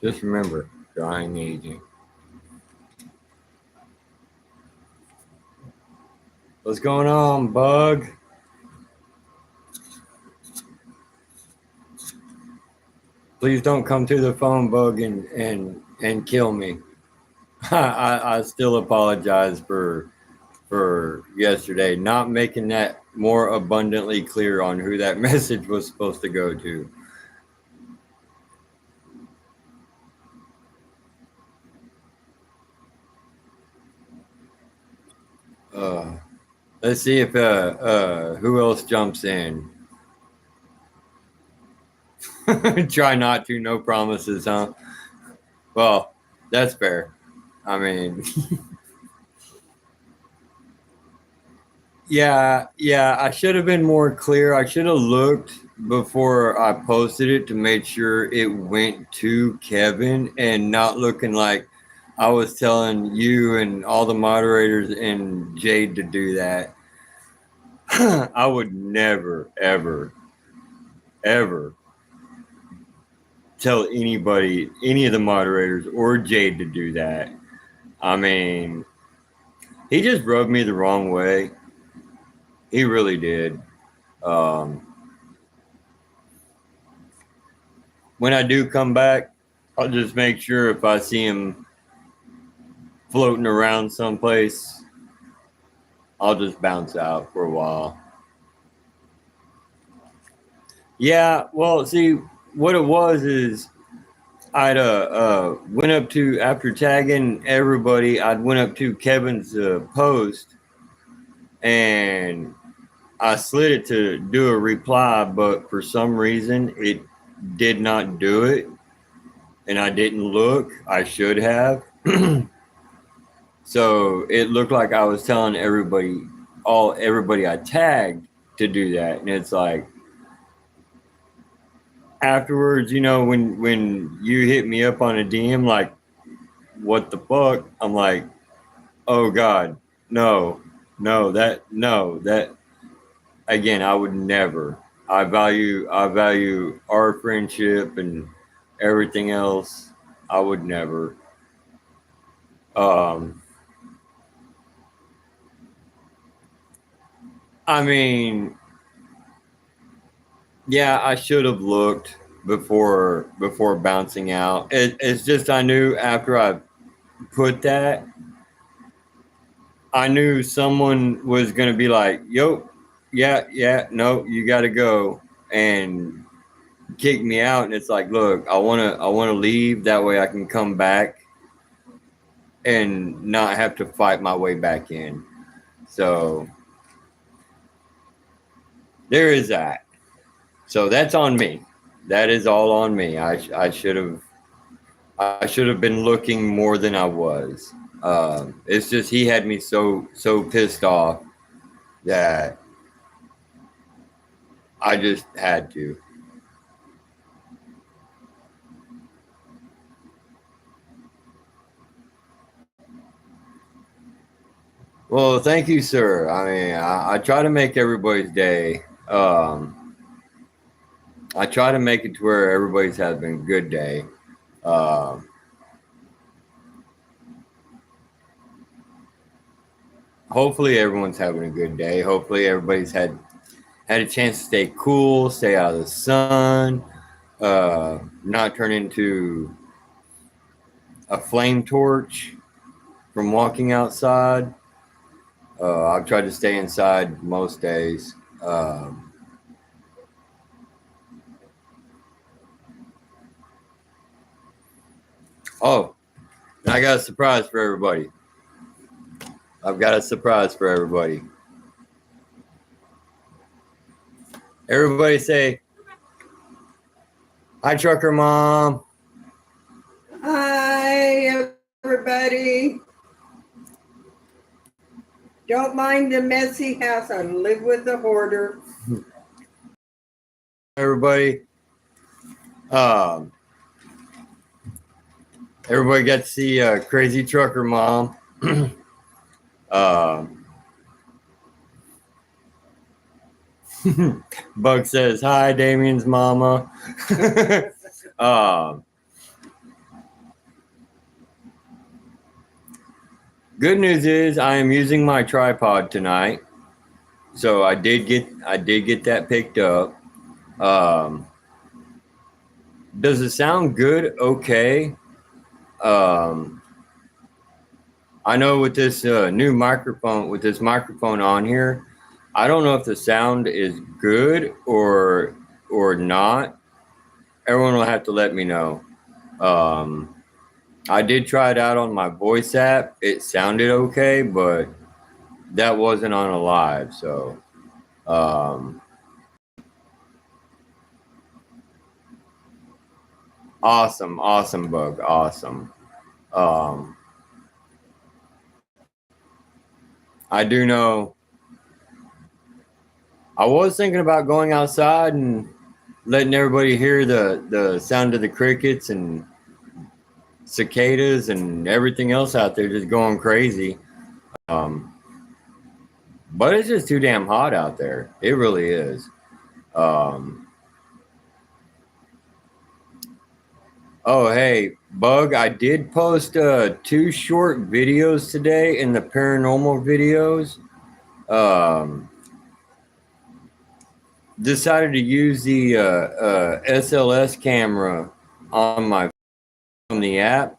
Just remember, drying agent. What's going on, Bug? Please don't come to the phone, Bug, and kill me. I still apologize for yesterday not making that more abundantly clear on who that message was supposed to go to. Uh, let's see if who else jumps in. Try not to, no promises, huh? Well, that's fair. I mean, yeah, I should have been more clear. I should have looked before I posted it to make sure it went to Kevin and not looking like I was telling you and all the moderators and Jade to do that. I would never, ever, ever tell anybody, any of the moderators or Jade to do that. I mean, he just rubbed me the wrong way. He really did. Um, when I do come back, I'll just make sure if I see him floating around someplace, I'll just bounce out for a while. Yeah, well, see, what it was is I'd went up to after tagging everybody, I'd went up to Kevin's post and I slid it to do a reply, but for some reason it did not do it, and I didn't look. I should have. So it looked like I was telling everybody I tagged to do that, and it's like afterwards, when you hit me up on a DM, like, what the fuck? I'm like, oh God, that again, I would never. I value our friendship and everything else. I would never. Um, I mean, yeah, I should have looked before bouncing out. It's just I knew after I put that, I knew someone was gonna be like, "Yo, yeah, no, you got to go," and kick me out. And it's like, look, I wanna leave. That way, I can come back and not have to fight my way back in. So there is that. So that's on me. That is all on me. I should have been looking more than I was. It's just he had me so pissed off that I just had to. Well, thank you, sir. I mean, I try to make everybody's day. I try to make it to where everybody's having a good day. Um, Hopefully, everyone's having a good day. Hopefully, everybody's had a chance to stay cool, stay out of the sun, not turn into a flame torch from walking outside. I've tried to stay inside most days. Oh, and I got a surprise for everybody. I've got a surprise for everybody. Everybody say Hi, Trucker Mom. Hi, everybody. Don't mind the messy house. I live with a hoarder. Everybody. Everybody got to see Crazy Trucker Mom. Bug says, hi, Damien's mama. Good news is I am using my tripod tonight. So I did get that picked up. Does it sound good? Okay. I know with this new microphone, with this microphone on here, I don't know if the sound is good or not. Everyone will have to let me know. I did try it out on my voice app. It sounded okay, but that wasn't on a live. So, awesome, Bug, awesome. I do know. I was thinking about going outside and letting everybody hear the sound of the crickets and cicadas and everything else out there just going crazy. But it's just too damn hot out there. It really is. Oh, hey, Bug, I did post 2 short videos today in the paranormal videos. Decided to use the SLS camera on the app.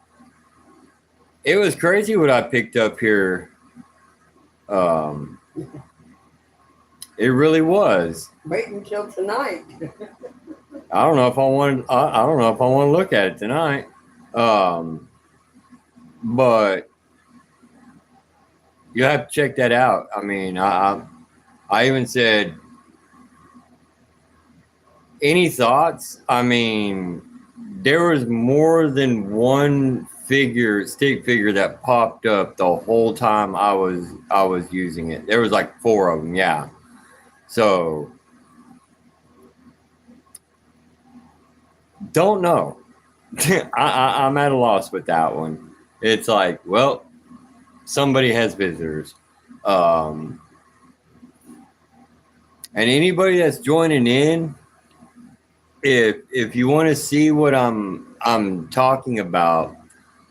It was crazy what I picked up here. It really was. Wait until tonight. I don't know if I want. I don't know if I want to look at it tonight. But you have to check that out. I mean, I even said, any thoughts? I mean, there was more than one stick figure that popped up the whole time I was using it. There was like 4 of them. Yeah. So don't know. I'm at a loss with that one. It's like, well, somebody has visitors. And anybody that's joining in, if you want to see what I'm talking about,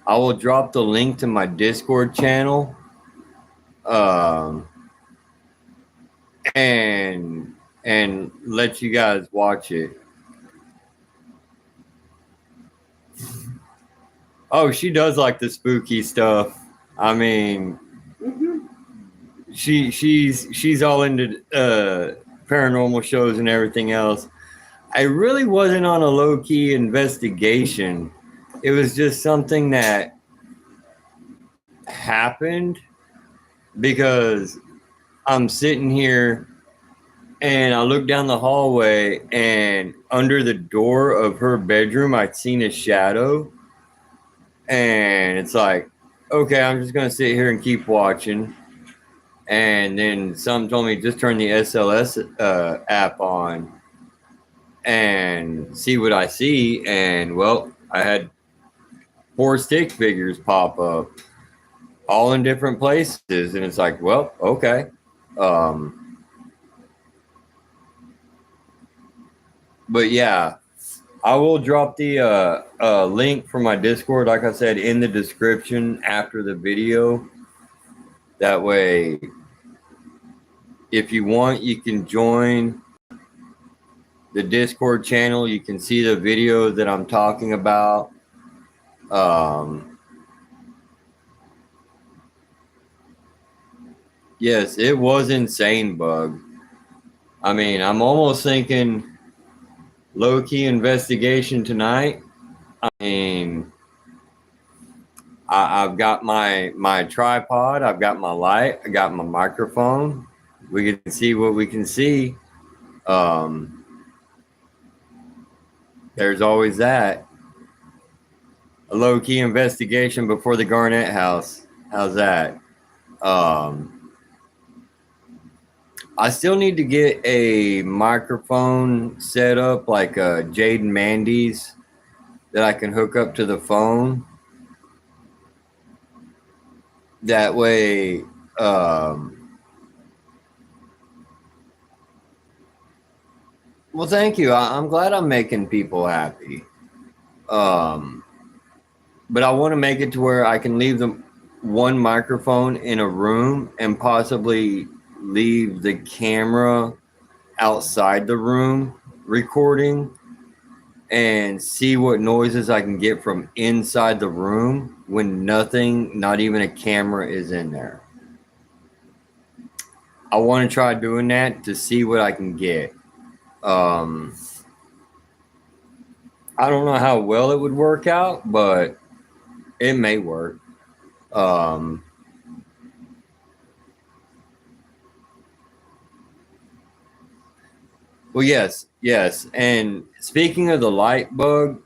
I will drop the link to my Discord channel. And let you guys watch it. Oh, she does like the spooky stuff. I mean, she's all into paranormal shows and everything else. I really wasn't on a low-key investigation. It was just something that happened because I'm sitting here and I look down the hallway, and under the door of her bedroom I'd seen a shadow. And it's like, okay, I'm just gonna sit here and keep watching. And then some told me just turn the SLS app on and see what I see. And well, I had 4 stick figures pop up, all in different places, and it's like, well, okay. But yeah, I will drop the link for my Discord, like I said, in the description after the video. That way, if you want, you can join the Discord channel. You can see the video that I'm talking about. Yes, it was insane, Bug. I mean, I'm almost thinking low-key investigation tonight. I mean, I've got my tripod, I've got my light, I got my microphone. We can see what we can see. There's always that. A low-key investigation before the Garnett House. How's that? I still need to get a microphone set up like Jaden Mandy's that I can hook up to the phone. That way, well, thank you. I'm glad I'm making people happy. But I want to make it to where I can leave them one microphone in a room and possibly leave the camera outside the room recording and see what noises I can get from inside the room when nothing, not even a camera, is in there. I want to try doing that to see what I can get. I don't know how well it would work out, but it may work. Well, yes. And speaking of the light bug,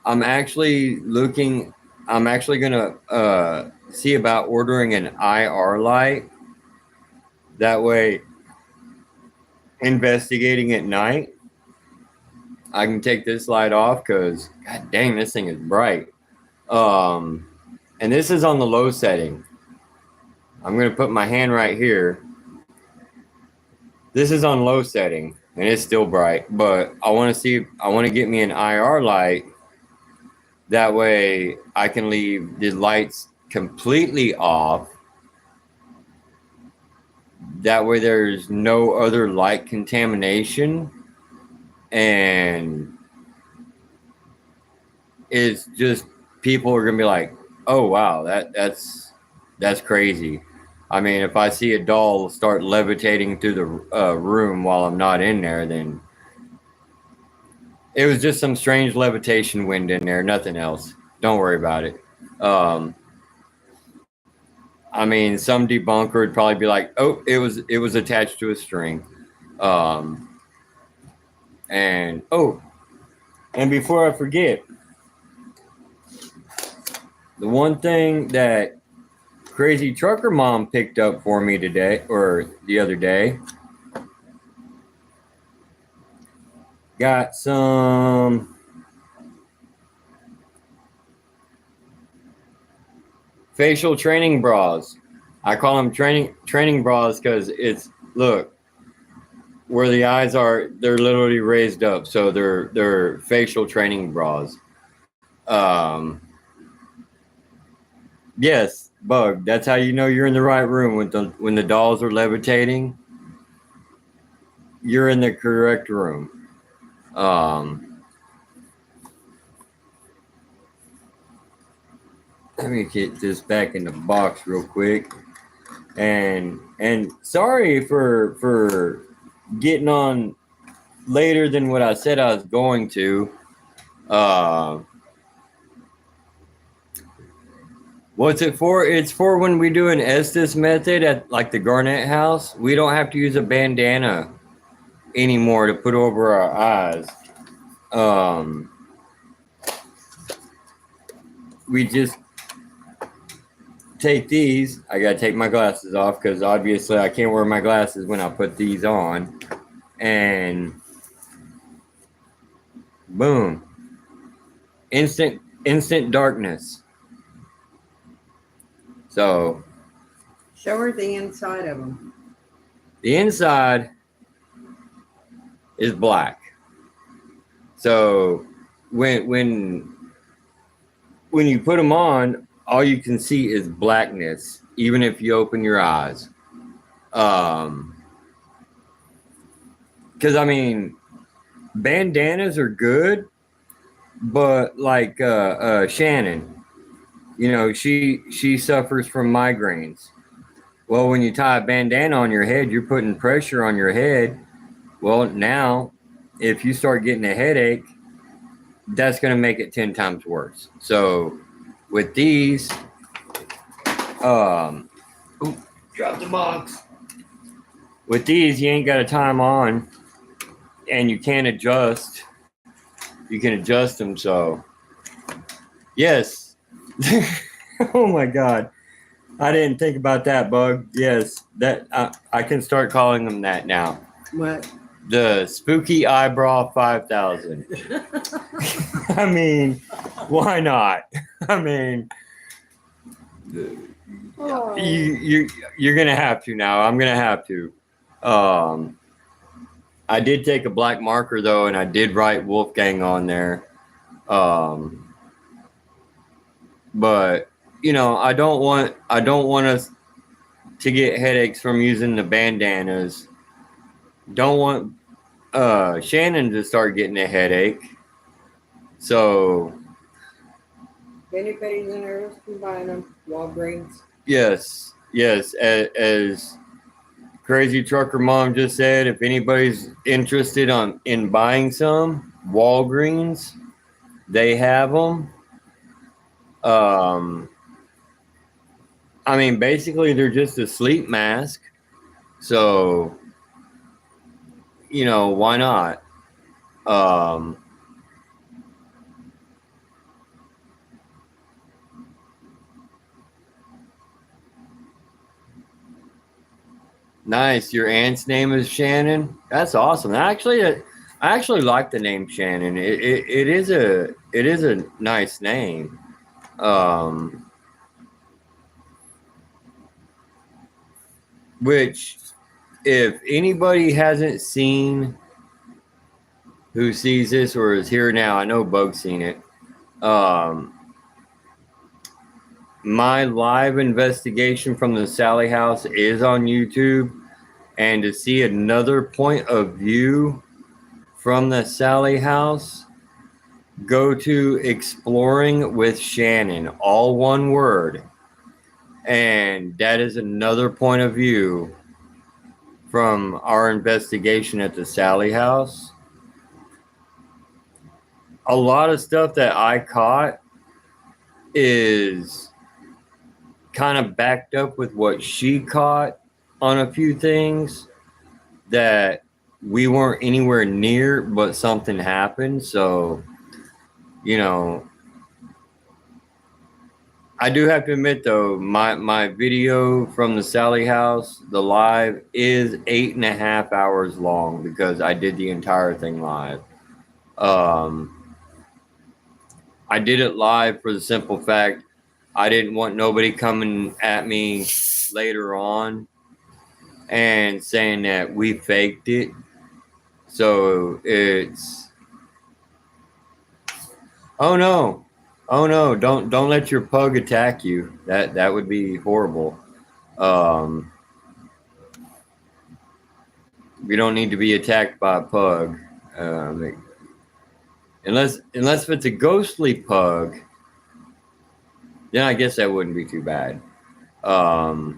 I'm actually going to see about ordering an IR light. That way, investigating at night, I can take this light off because, god dang, this thing is bright. And this is on the low setting. I'm going to put my hand right here. This is on low setting, and it's still bright. But I want to get me an IR light. That way, I can leave the lights completely off. That way, there's no other light contamination. And it's just people are going to be like, oh, wow, that's crazy. I mean, if I see a doll start levitating through the room while I'm not in there, then it was just some strange levitation wind in there, nothing else. Don't worry about it. I mean, some debunker would probably be like, oh, it was attached to a string. And before I forget, the one thing that Crazy Trucker Mom picked up for me today, or the other day, got some facial training bras. I call them training bras because it's, look, where the eyes are, they're literally raised up, so they're facial training bras. Yes, Bug. That's how you know you're in the right room when the dolls are levitating. You're in the correct room. Let me get this back in the box real quick. And sorry for getting on later than what I said I was going to. What's it for? It's for when we do an Estes method at like the Garnett House. We don't have to use a bandana anymore to put over our eyes. We just take these. I gotta take my glasses off because obviously I can't wear my glasses when I put these on. And boom, instant darkness. So show her the inside of them. The inside is black. So when you put them on, all you can see is blackness, even if you open your eyes. Because I mean, bandanas are good, but like Shannon, you know, she suffers from migraines. Well, when you tie a bandana on your head, you're putting pressure on your head. Well, now, if you start getting a headache, that's going to make it 10 times worse. So, with these, drop the box. With these, you ain't got to tie them on, and you can't adjust You can adjust them. So, yes. Oh my God. I didn't think about that, Bug. Yes, that I can start calling them that now. What? The Spooky Eyebrow 5000. I mean, why not? I mean, Oh. you're gonna have to now. I'm gonna have to. I did take a black marker though, and I did write Wolfgang on there. But you know, I don't want us to get headaches from using the bandanas. Don't want Shannon to start getting a headache. So If anybody's interested in buying them, Walgreens. yes, as Crazy Trucker Mom just said, if anybody's interested in buying some, Walgreens, they have them. I mean, basically, they're just a sleep mask. So, you know, why not? Nice. Your aunt's name is Shannon. That's awesome. I actually like the name Shannon. It is a nice name. Which, if anybody hasn't seen, who sees this or is here now, I know Bug's seen it. My live investigation from the Sally House is on YouTube, and to see another point of view from the Sally House, go to Exploring with Shannon, all one word. And that is another point of view from our investigation at the Sally House. A lot of stuff that I caught is kind of backed up with what she caught on a few things that we weren't anywhere near, but something happened. So, you know, I do have to admit though, my video from the Sally House, the live, is 8.5 hours long because I did the entire thing live. I did it live for the simple fact I didn't want nobody coming at me later on and saying that we faked it. So it's, oh no, don't let your pug attack you. That would be horrible. We don't need to be attacked by a pug, unless if it's a ghostly pug. Then I guess that wouldn't be too bad. I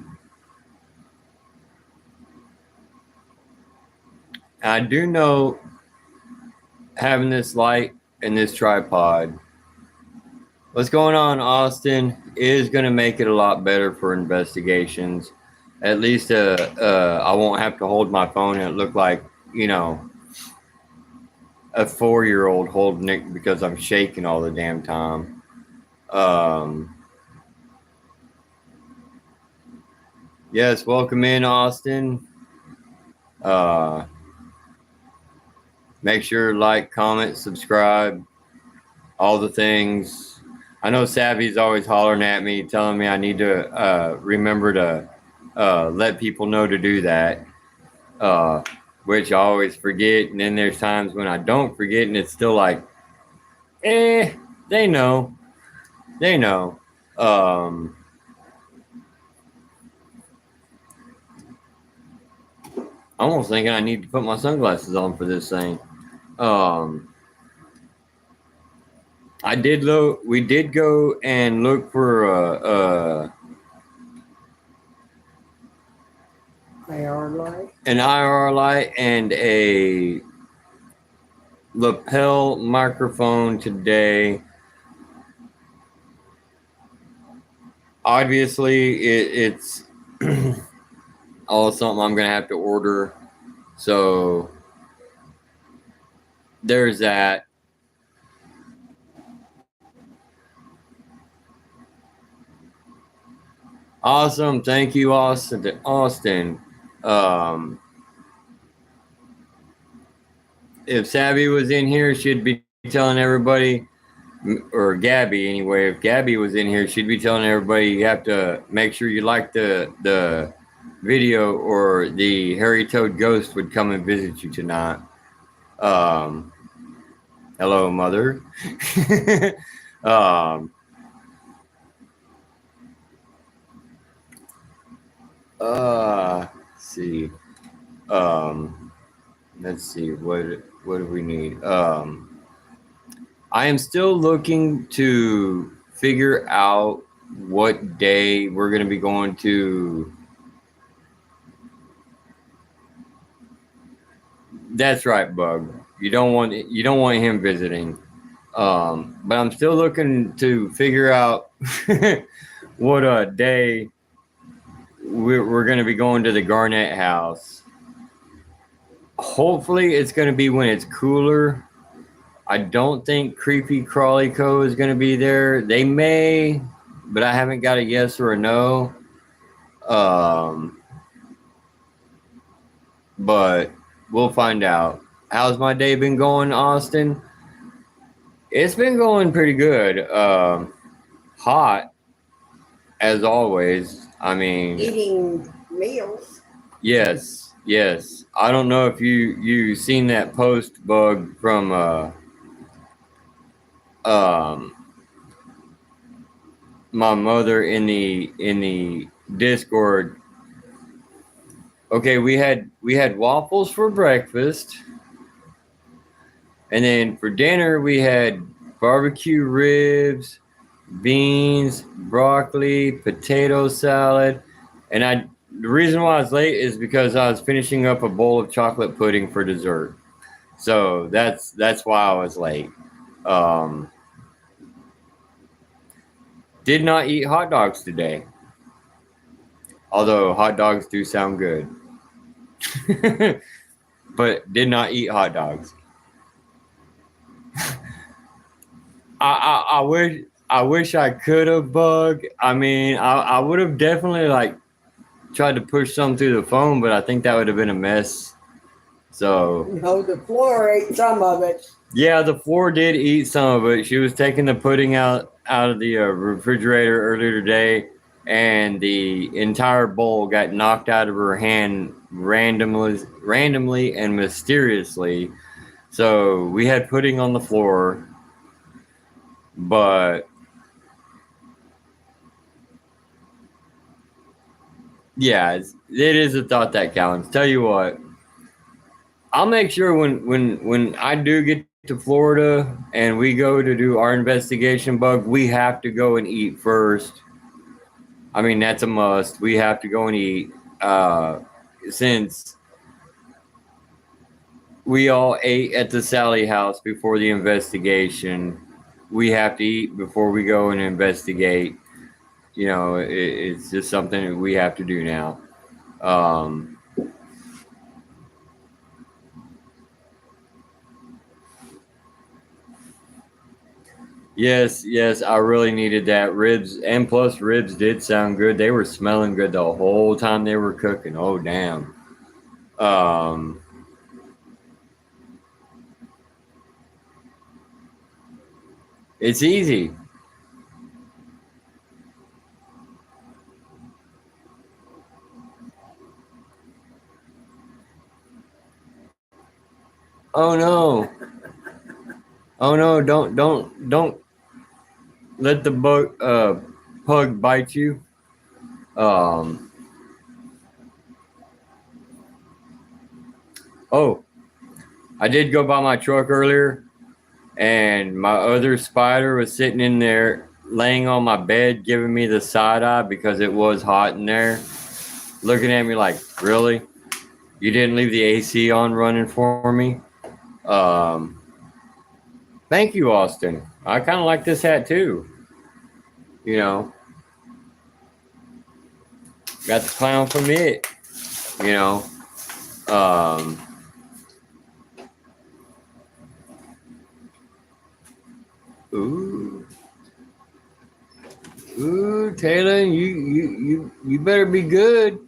do know having this light and this tripod, what's going on, Austin, is going to make it a lot better for investigations. At least I won't have to hold my phone and it look like, you know, a 4-year-old holding it because I'm shaking all the damn time. Yes, welcome in, Austin. Make sure to like, comment, subscribe, all the things. I know Savvy's always hollering at me, telling me I need to remember to let people know to do that, which I always forget. And then there's times when I don't forget, and it's still like, they know. I'm almost thinking I need to put my sunglasses on for this thing. We did go and look for IR light. an IR light and a lapel microphone today. Obviously, it's all something I'm gonna have to order. So there's that. Awesome. Thank you, Austin. Austin. Um, if Savvy was in here, she'd be telling everybody, or Gabby anyway. If Gabby was in here, she'd be telling everybody you have to make sure you like the video, or the hairy toad ghost would come and visit you tonight. Um, hello, mother. um, let's see. Um, let's see. What do we need? I am still looking to figure out what day we're going to be going to. That's right, Bug. You don't want him visiting. But I'm still looking to figure out what day we're going to be going to the Garnett house. Hopefully, it's going to be when it's cooler. I don't think Creepy Crawly Co. is going to be there. They may, but I haven't got a yes or a no. Um, but we'll find out. How's my day been going, Austin? It's been going pretty good. Hot as always. I mean, Eating meals. yes, yes. I don't know if you seen that post, Bug, from um my mother in the Discord. Okay, we had waffles for breakfast, and then for dinner we had barbecue ribs, beans, broccoli, potato salad, and the reason why I was late is because I was finishing up a bowl of chocolate pudding for dessert. So that's why I was late. Um, did not eat hot dogs today, although hot dogs do sound good. But did not eat hot dogs. I wish I could have, Bug. I mean, I would have definitely like tried to push some through the phone, but I think that would have been a mess. So No, the floor ate some of it. yeah, the floor did eat some of it. She was taking the pudding out of the refrigerator earlier today, and the entire bowl got knocked out of her hand randomly and mysteriously. So we had pudding on the floor, but yeah, it is a thought that counts. Tell you what, I'll make sure when I do get to Florida and we go to do our investigation, Bug, we have to go and eat first. I mean, that's a must. We have to go and eat. Since we all ate at the Sally house before the investigation, we have to eat before we go and investigate. It's just something that we have to do now. Um, yes, yes, I really needed that. Ribs, and plus ribs did sound good. They were smelling good the whole time they were cooking. Oh, damn. Um, it's easy. Oh no. Oh no, don't let the pug bite you. Um, oh, I did go by my truck earlier, and my other spider was sitting in there, laying on my bed, giving me the side eye because it was hot in there, looking at me like, really? You didn't leave the AC on running for me? Um, thank you, Austin. I kind of like this hat too. You know, got the clown from it. You know, um, ooh. Ooh, Taylor, you better be good.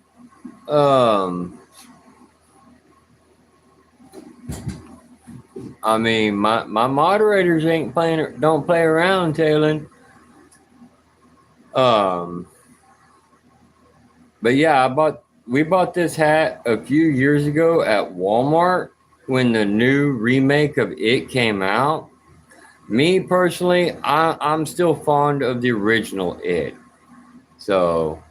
I mean, my moderators ain't playing, don't play around, Taylor. Um, but yeah, we bought this hat a few years ago at Walmart when the new remake of It came out. Me personally, I'm still fond of the original It. So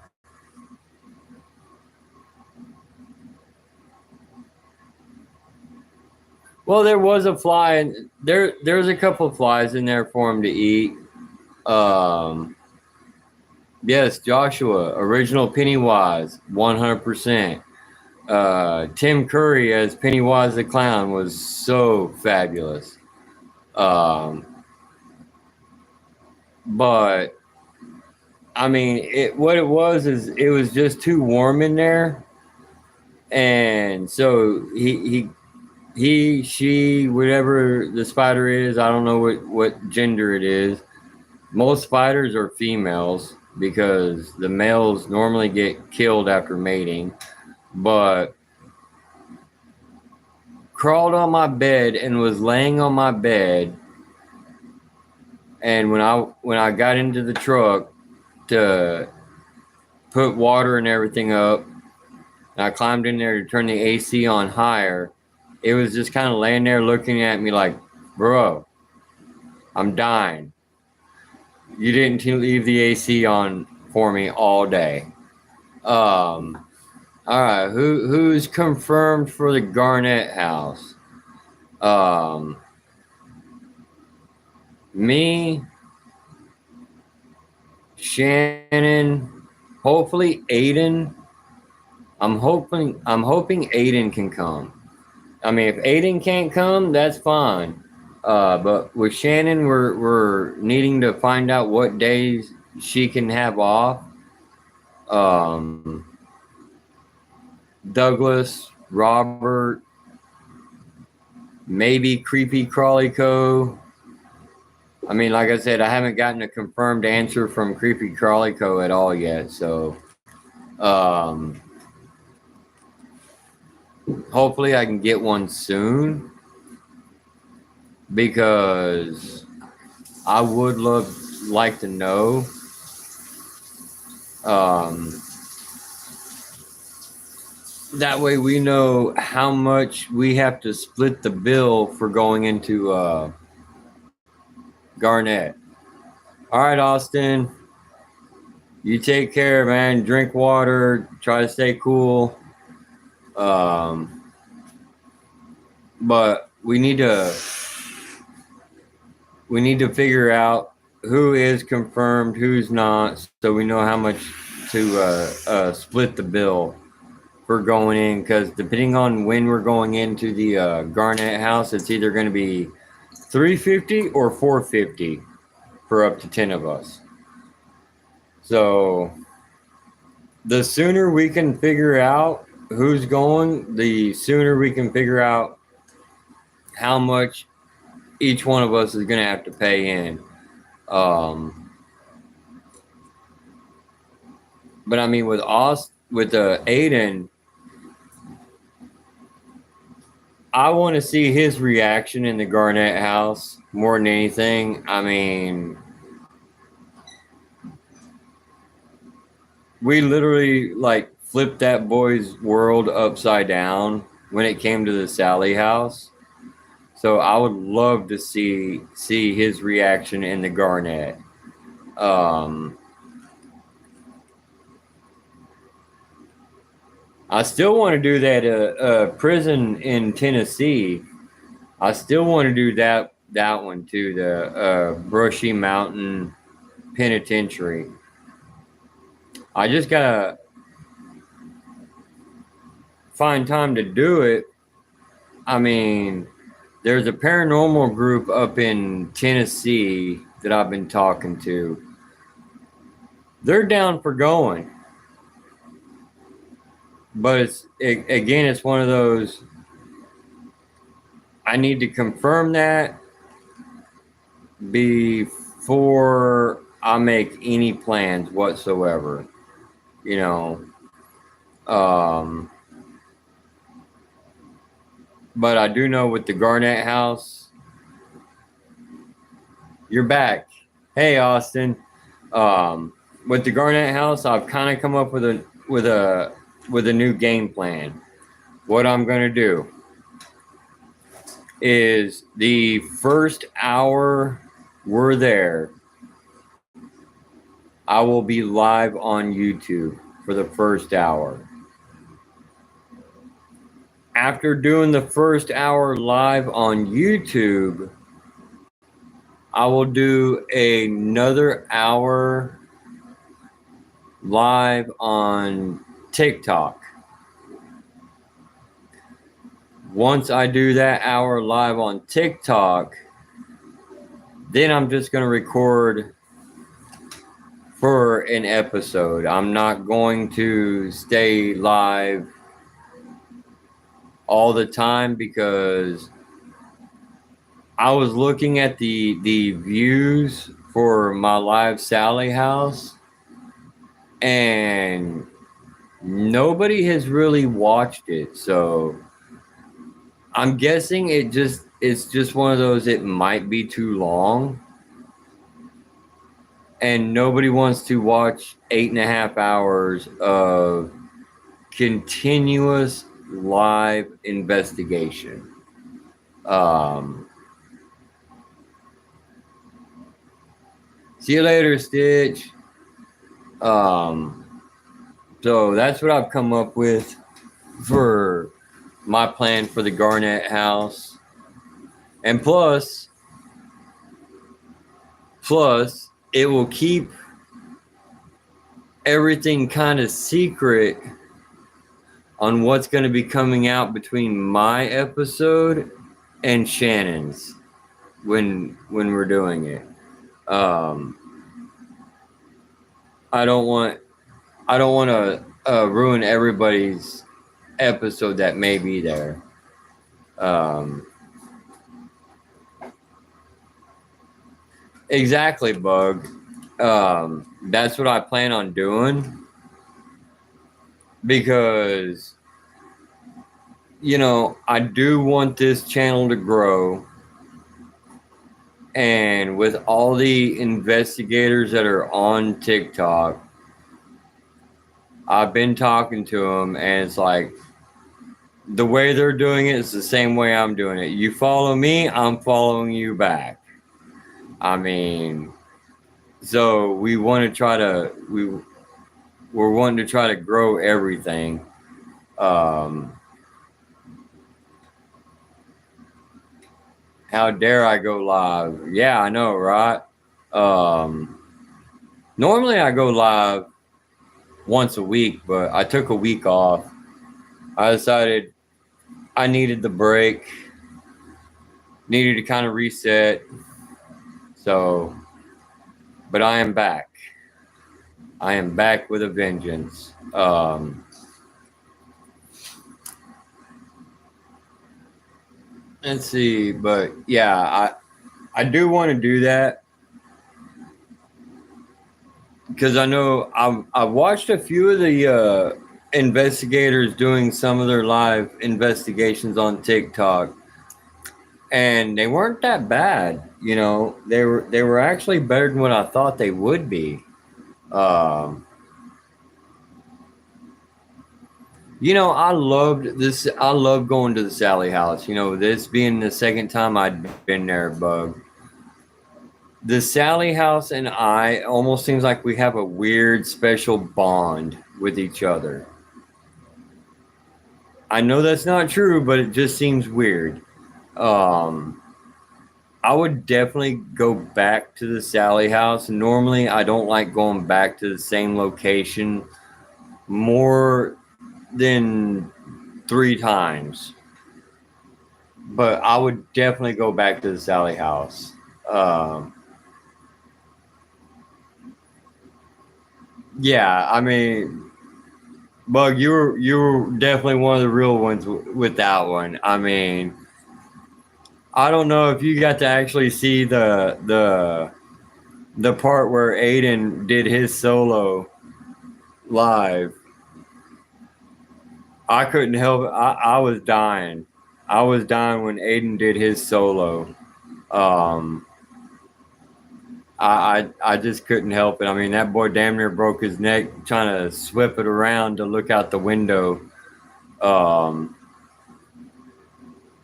well, there was a fly, and there's a couple of flies in there for him to eat. Um, yes, Joshua, original Pennywise, 100%. Tim Curry as Pennywise the Clown was so fabulous. Um, but I mean, what it was is it was just too warm in there, and so she, whatever the spider is, I don't know what gender it is. Most spiders are females because the males normally get killed after mating, but crawled on my bed and was laying on my bed. And when I got into the truck to put water and everything up, and I climbed in there to turn the AC on higher, it was just kind of laying there looking at me like, bro, I'm dying. You didn't leave the AC on for me all day. All right, who's confirmed for the Garnett house? Um, Me, Shannon, hopefully Aiden. I'm hoping Aiden can come. I mean, if Aiden can't come, that's fine. But with Shannon, we're needing to find out what days she can have off. Um, Douglas, Robert, maybe Creepy Crawly Co. I mean, like I said, I haven't gotten a confirmed answer from Creepy Crawly Co. at all yet. So, um, hopefully, I can get one soon because I would like to know. Um, that way, we know how much we have to split the bill for going into Garnett. All right, Austin. You take care, man. Drink water. Try to stay cool. But we need to figure out who is confirmed, who's not, so we know how much to split the bill for going in. Because depending on when we're going into the Garnett house, it's either going to be $350 or $450 for up to 10 of us. So the sooner we can figure out who's going, the sooner we can figure out how much each one of us is going to have to pay in. But I mean, with Aiden, I want to see his reaction in the Garnett house more than anything. I mean, we literally like flipped that boy's world upside down when it came to the Sally house. So I would love to see his reaction in the Garnett. I still want to do that prison in Tennessee. I still want to do that one too, the Brushy Mountain Penitentiary. I just gotta find time to do it. I mean, there's a paranormal group up in Tennessee that I've been talking to. They're down for going. But it's one of those, I need to confirm that before I make any plans whatsoever. You know, um, but I do know with the Garnett House, you're back. Hey, Austin. Um, with the Garnett House, I've kind of come up with a new game plan. What I'm gonna do is the first hour we're there, I will be live on YouTube for the first hour. After doing the first hour live on YouTube, I will do another hour live on TikTok. Once I do that hour live on TikTok, then I'm just going to record for an episode. I'm not going to stay live all the time because I was looking at the views for my live Sally house, and nobody has really watched it. So I'm guessing it's just one of those, it might be too long. And nobody wants to watch 8.5 hours of continuous live investigation. See you later, Stitch. So that's what I've come up with for my plan for the Garnett House. And plus, it will keep everything kind of secret on what's going to be coming out between my episode and Shannon's when we're doing it. I don't want to ruin everybody's episode that may be there. Exactly, Bug. That's what I plan on doing because, I do want this channel to grow. And with all the investigators that are on TikTok, I've been talking to them, and it's like the way they're doing it is the same way I'm doing it. You follow me, I'm following you back. I mean, so we're wanting to try to grow everything. How dare I go live? Yeah, I know, right? Normally I go live once a week, but I took a week off. I decided I needed the break, needed to kind of reset. So, but I am back. I am back with a vengeance. Let's see, but yeah, I do want to do that because I know I watched a few of the investigators doing some of their live investigations on TikTok, and they weren't that bad. They were actually better than what I thought they would be. I loved this. I love going to the Sally house. This being the second time I'd been there, Bug. The Sally house and I almost seems like we have a weird special bond with each other. I know that's not true, but it just seems weird. I would definitely go back to the Sally house. Normally, I don't like going back to the same location more than 3 times. But I would definitely go back to the Sally house. Yeah, I mean, Bug, you were definitely one of the real ones with that one. I mean, I don't know if you got to actually see the the part where Aiden did his solo live, I couldn't help it. I was dying. I was dying when Aiden did his solo. Um, I just couldn't help it. I mean, that boy damn near broke his neck trying to swip it around to look out the window. Um,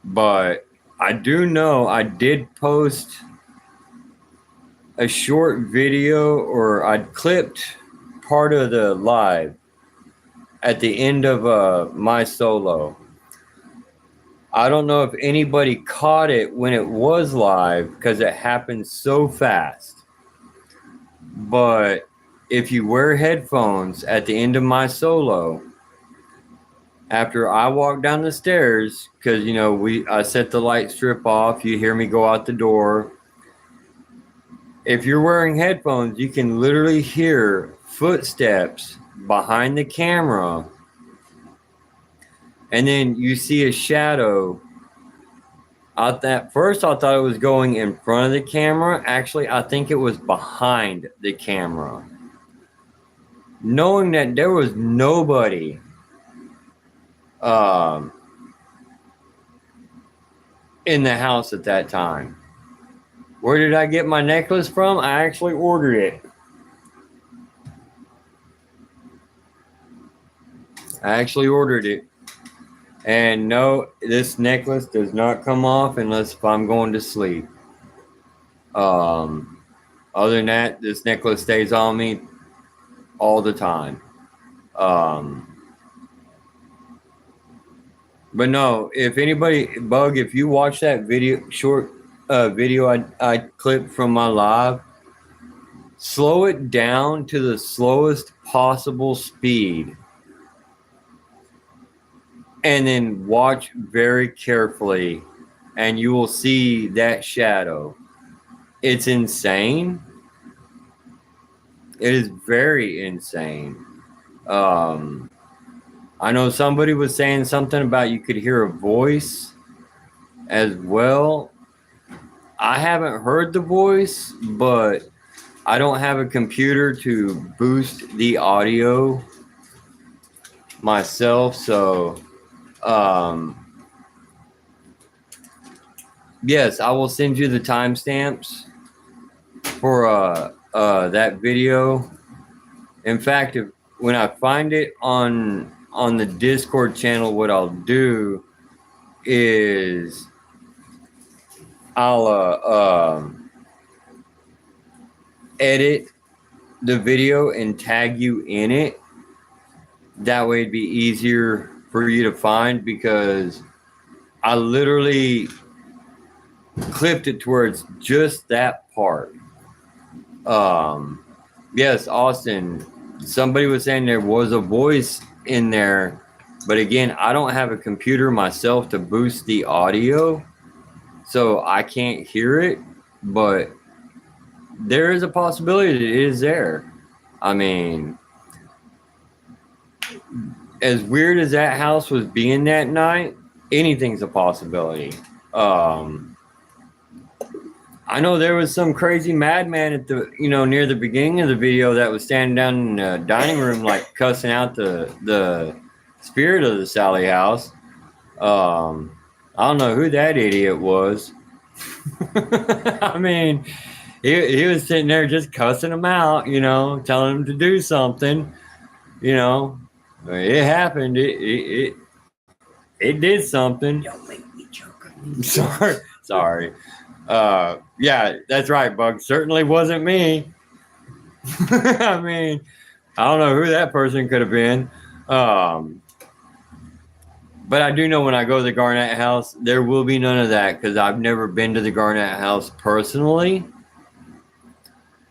but I do know I did post a short video, or I clipped part of the live at the end of my solo. I don't know if anybody caught it when it was live because it happened so fast. But if you wear headphones at the end of my solo, after I walk down the stairs, because I set the light strip off, you hear me go out the door. If you're wearing headphones, you can literally hear footsteps behind the camera, and then you see a shadow. At first, I thought it was going in front of the camera. Actually, I think it was behind the camera. Knowing that there was nobody in the house at that time. Where did I get my necklace from? I actually ordered it. And no, this necklace does not come off unless if I'm going to sleep. Other than that, this necklace stays on me all the time. But no, if anybody, Bug, if you watch that short video I clipped from my live, slow it down to the slowest possible speed. And then watch very carefully, and you will see that shadow. It's insane. It is very insane. I know somebody was saying something about you could hear a voice as well. I haven't heard the voice, but I don't have a computer to boost the audio myself, so yes, I will send you the timestamps for that video. In fact, when I find it on the Discord channel, what I'll do is I'll edit the video and tag you in it. That way it'd be easier for you to find, because I literally clipped it towards just that part. Yes, Austin, somebody was saying there was a voice in there, but again, I don't have a computer myself to boost the audio, so I can't hear it, but there is a possibility that it is there. I mean, as weird as that house was being that night, anything's a possibility. I know there was some crazy madman at the, near the beginning of the video that was standing down in the dining room, like cussing out the spirit of the Sally house. I don't know who that idiot was. I mean, he was sitting there just cussing him out, telling him to do something, It happened. It did something. Don't make me choke. Sorry. Yeah, that's right, Bug. Certainly wasn't me. I mean, I don't know who that person could have been. But I do know when I go to the Garnett house, there will be none of that, because I've never been to the Garnett house personally.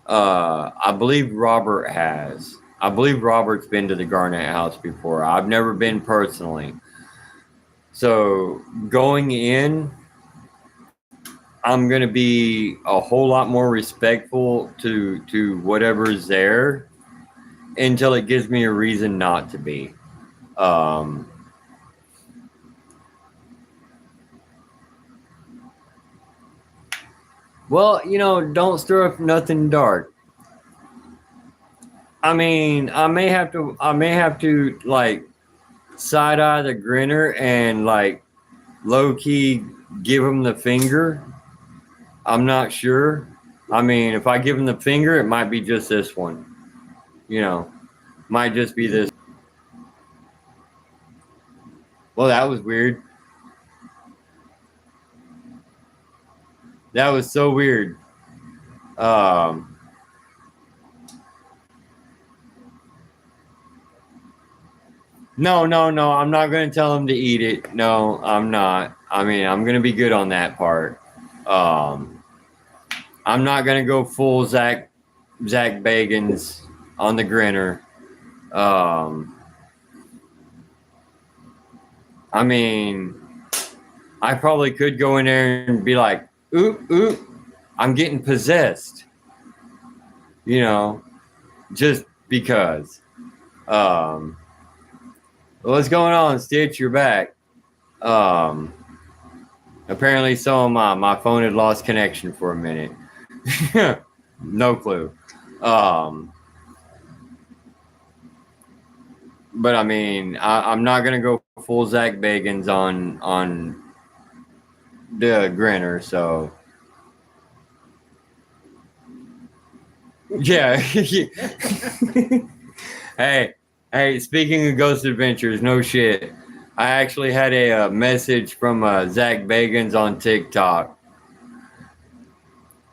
I believe Robert has. I believe Robert's been to the Garnett house before. I've never been personally. So going in, I'm going to be a whole lot more respectful to whatever's there until it gives me a reason not to be. Well, don't stir up nothing dark. I mean, I may have to like side eye the grinner and like low key give him the finger. I'm not sure. I mean, if I give him the finger, it might be just this one. You know, might just be this. Well, that was weird. That was so weird. Um, no, no, no. I'm not going to tell him to eat it. No, I'm not. I mean, I'm going to be good on that part. Um, I'm not going to go full Zach Bagans on the grinner. Um, I mean, I probably could go in there and be like, oop, oop, I'm getting possessed. You know, just because. Um, what's going on, Stitch? You're back. Um, apparently, so am I. My phone had lost connection for a minute. No clue. Um, but I mean, I'm not gonna go full Zach Bagans on the grinner. So yeah. Hey, hey. Speaking of Ghost Adventures, no shit. I actually had a message from Zach Bagans on TikTok.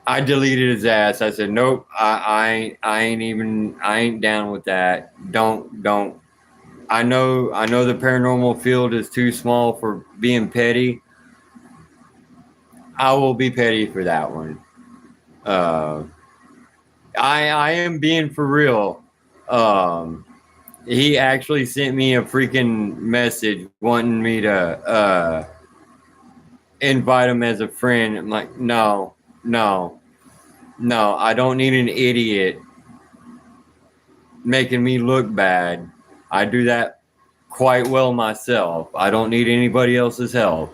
I deleted his ass. I said, nope. I ain't down with that. Don't. I know the paranormal field is too small for being petty. I will be petty for that one. Uh, I am being for real. Um, he actually sent me a freaking message wanting me to invite him as a friend. I'm like, no, no, no. I don't need an idiot making me look bad. I do that quite well myself. I don't need anybody else's help.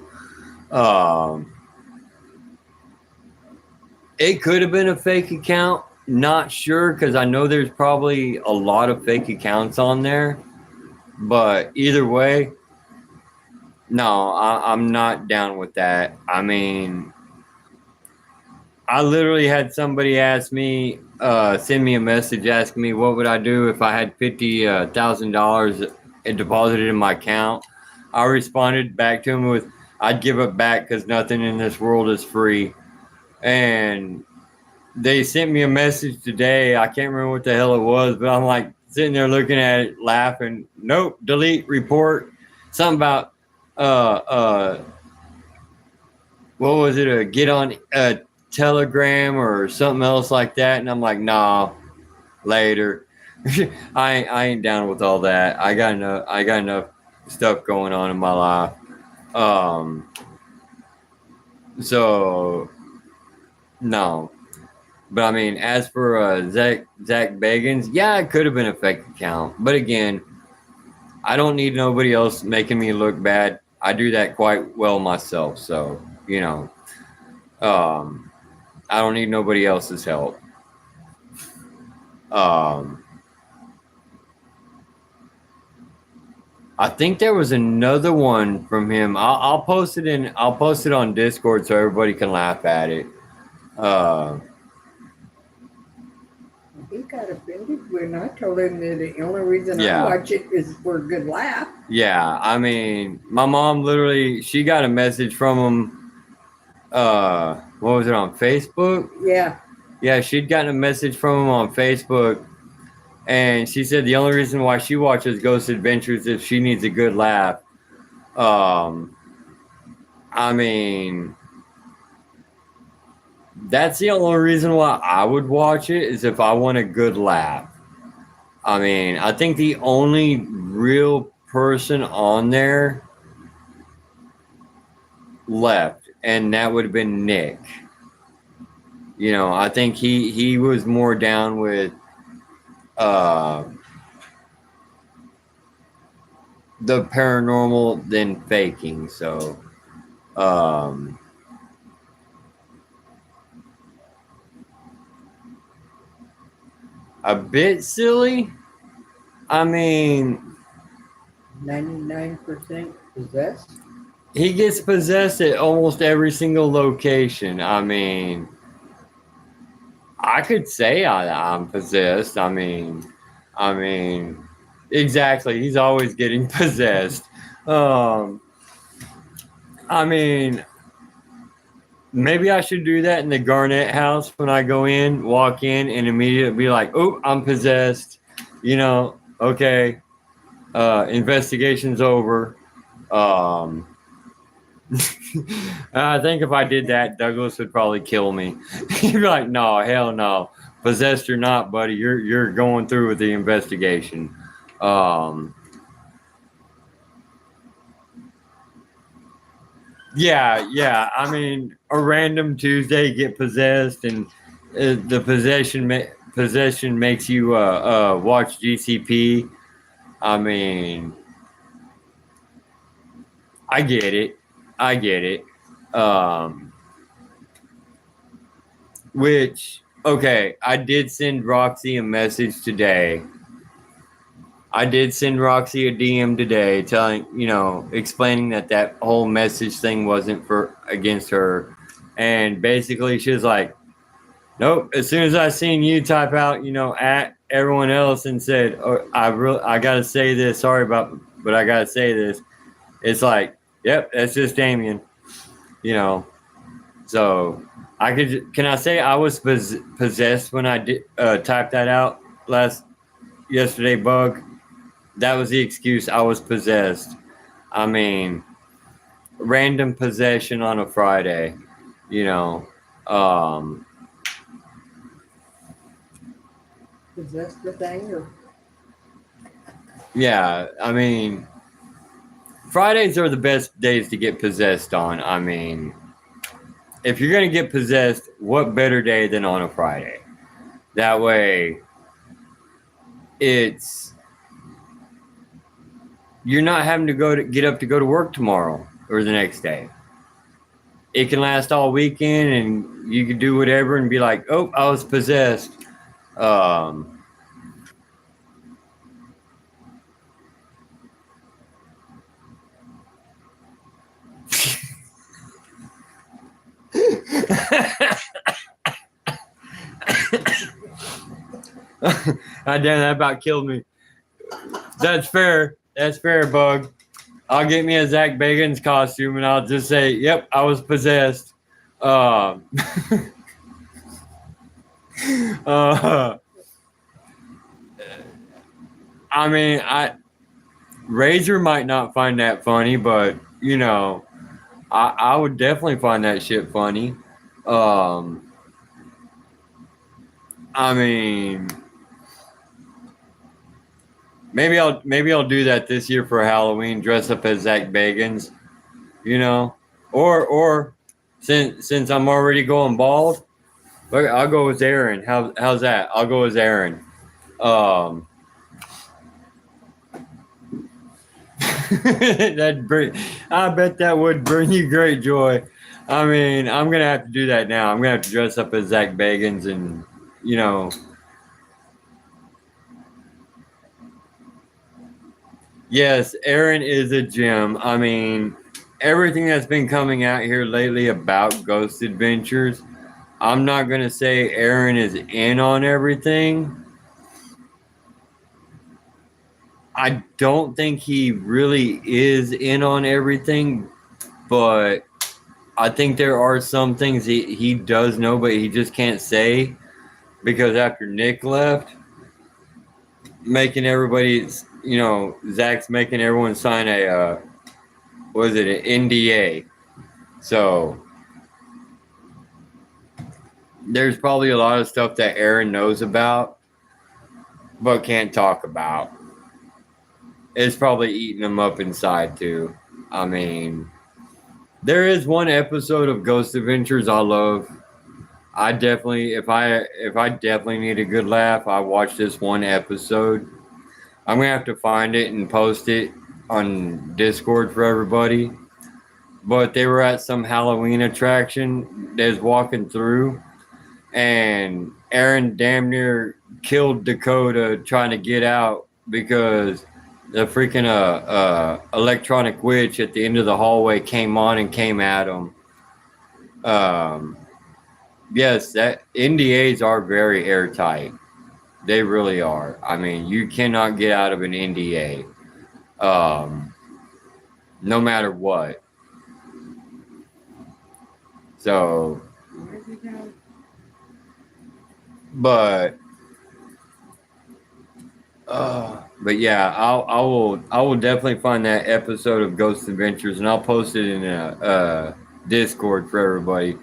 Um, it could have been a fake account. Not sure because I know there's probably a lot of fake accounts on there. But either way, no, I'm not down with that. I mean, I literally had somebody ask me, send me a message asking me what would I do if I had $50,000 deposited in my account. I responded back to him with, I'd give it back because nothing in this world is free. And they sent me a message today. I can't remember what the hell it was, but I'm like sitting there looking at it, laughing. Nope, delete, report. Something about uh what was it? Get on Telegram or something else like that. And I'm like, nah, later. I ain't down with all that. I got enough stuff going on in my life. Um, so no. But I mean, as for Zach Bagans, yeah, it could have been a fake account. But again, I don't need nobody else making me look bad. I do that quite well myself. So you know, um, I don't need nobody else's help. Um, I think there was another one from him. I'll post it in. I'll post it on Discord so everybody can laugh at it. Uh, He got offended when I told him that the only reason Yeah. I watch it is for a good laugh. yeah, I mean, my mom literally she got a message from him. What was it on Facebook? Yeah. Yeah, she'd gotten a message from him on Facebook, and she said the only reason why she watches Ghost Adventures is if she needs a good laugh. Um, I mean, that's the only reason why I would watch it is if I want a good laugh. I mean, I think the only real person on there left, and that would have been Nick. You know, I think he was more down with uh, the paranormal than faking. So, um, a bit silly. I mean, 99% possessed. he gets possessed at almost every single location. I mean, I could say I'm possessed. I mean, exactly. He's always getting possessed. Um, I mean, maybe I should do that in the Garnett house when I go in, walk in, and immediately be like, "Oh, I'm possessed." Okay. Investigation's over. Um, I think if I did that, Douglas would probably kill me. He'd be like, "No, hell no, possessed or not, buddy, you're going through with the investigation." Um, yeah. I mean, a random Tuesday get possessed, and the possession makes you watch GCP. I mean, I get it. I get it. Um, which okay, I did send Roxy a message today. I did send Roxy a DM today, explaining that whole message thing wasn't for against her, and basically she was like, "Nope." As soon as I seen you type out, at everyone else and said, "Oh, I gotta say this. Sorry but I gotta say this." It's like, "Yep, that's just Damien." You know. So can I say I was possessed when I did type that out yesterday, Bug? That was the excuse. I was possessed. I mean, random possession on a Friday, you know. Um, Possessed with anger. yeah, I mean, Fridays are the best days to get possessed on. I mean, if you're going to get possessed, what better day than on a Friday? That way, it's you're not having to get up to go to work tomorrow or the next day. It can last all weekend, and you can do whatever and be like, "Oh, I was possessed." Um, damn, that about killed me. That's fair. That's fair, Bug. I'll get me a Zach Bagans costume, and I'll just say, "Yep, I was possessed." Um, uh, I mean, Razor might not find that funny, but I would definitely find that shit funny. Um, I mean, maybe I'll do that this year for Halloween. Dress up as Zach Bagans, or since I'm already going bald, look, I'll go with Aaron. How's that? I'll go with Aaron. Um, I bet that would bring you great joy. I mean, I'm gonna have to do that now. I'm gonna have to dress up as Zach Bagans, and you know, yes, Aaron is a gem. I mean, everything that's been coming out here lately about Ghost Adventures, I'm not gonna say Aaron is in on everything. I don't think he really is in on everything, but I think there are some things he does know, but he just can't say because after Nick left, making everybody, Zach's making everyone sign what is it, an NDA. So there's probably a lot of stuff that Aaron knows about, but can't talk about. It's probably eating him up inside too. I mean, there is one episode of Ghost Adventures I love. I definitely, if I definitely need a good laugh, I watch this one episode. I'm gonna have to find it and post it on Discord for everybody. But they were at some Halloween attraction. They was walking through, and Aaron damn near killed Dakota trying to get out because the freaking electronic witch at the end of the hallway came on and came at him. Um, yes, that NDAs are very airtight. They really are. I mean, you cannot get out of an NDA, no matter what. So, but but yeah, I will definitely find that episode of Ghost Adventures and I'll post it in a Discord for everybody.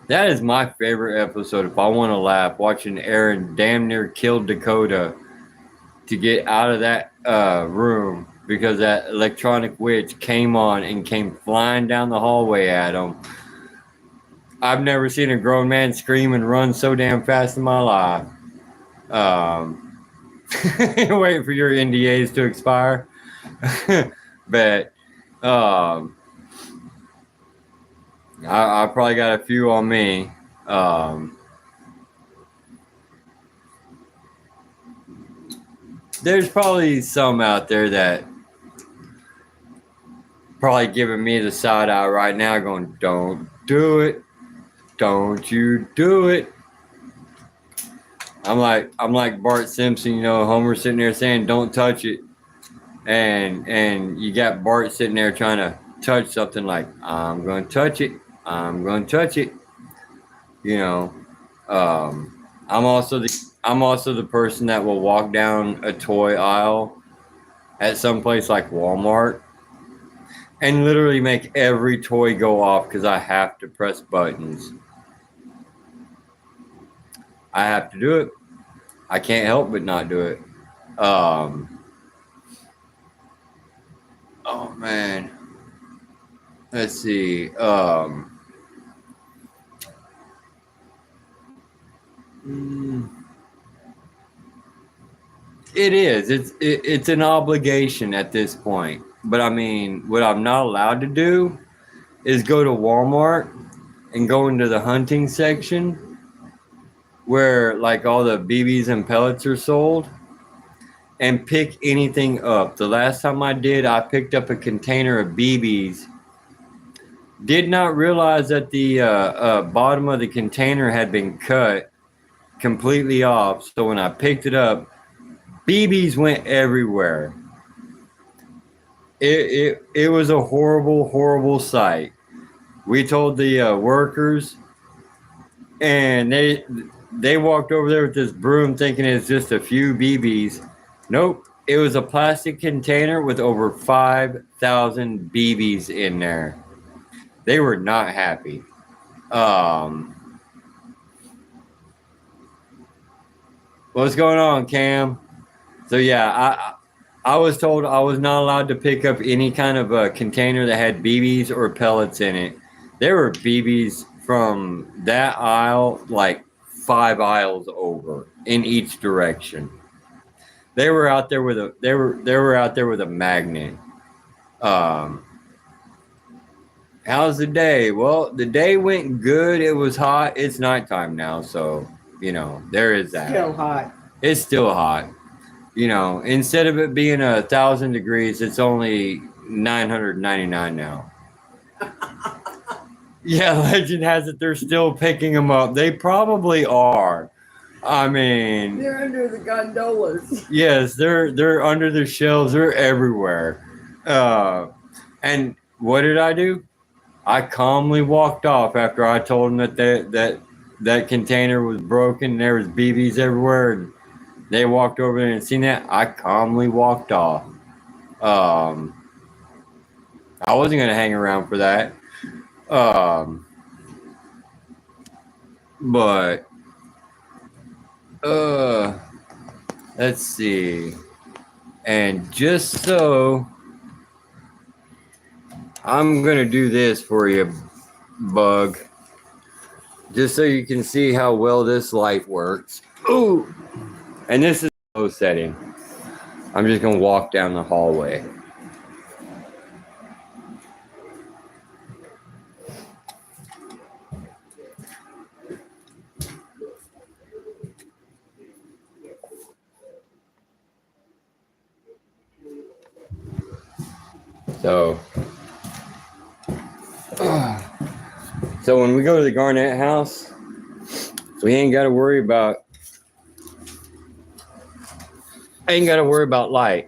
That is my favorite episode. If I want to laugh, watching Aaron damn near kill Dakota to get out of that room because that electronic witch came on and came flying down the hallway at him. I've never seen a grown man scream and run so damn fast in my life. Waiting for your NDAs to expire. But I probably got a few on me. There's probably some out there that probably giving me the side eye right now, going, "Don't do it, don't you do it." I'm like Bart Simpson, you know, Homer sitting there saying, "Don't touch it," and you got Bart sitting there trying to touch something like, "I'm going to touch it, I'm going to touch it," you know. I'm also the person that will walk down a toy aisle at some place like Walmart and literally make every toy go off because I have to press buttons. I have to do it. I can't help but not do it. Oh man. Let's see. Mm, it is. It's an obligation at this point. But I mean, what I'm not allowed to do is go to Walmart and go into the hunting section where like all the BBs and pellets are sold and pick anything up. The last time I did, I picked up a container of BBs. Did not realize that the bottom of the container had been cut completely off. So when I picked it up, BBs went everywhere. It was a horrible, horrible sight. We told the workers, and they walked over there with this broom thinking it's just a few BBs. Nope, it was a plastic container with over 5,000 BBs in there. They were not happy. Um, what's going on, Cam? So yeah, I was told I was not allowed to pick up any kind of a container that had BBs or pellets in it. There were BBs from that aisle like 5 aisles over in each direction. They were out there with they were out there with a magnet. Um, how's the day? Well, the day went good. It was hot. It's nighttime now, so you know there is that. Still hot. It's still hot. You know, instead of it being 1,000 degrees, it's only 999 now. Yeah, legend has it they're still picking them up. They probably are. I mean, They're under the gondolas. yes, they're under the shelves. They're everywhere. And what did I do? I calmly walked off after I told them that container was broken and there was BBs everywhere. And they walked over there and seen that. I calmly walked off. I wasn't gonna hang around for that. Um, but let's see. And just so I'm gonna do this for you, Bug. Just so you can see how well this light works. Ooh! And this is low setting. I'm just gonna walk down the hallway. So, so when we go to the Garnett house, we ain't got to worry about light.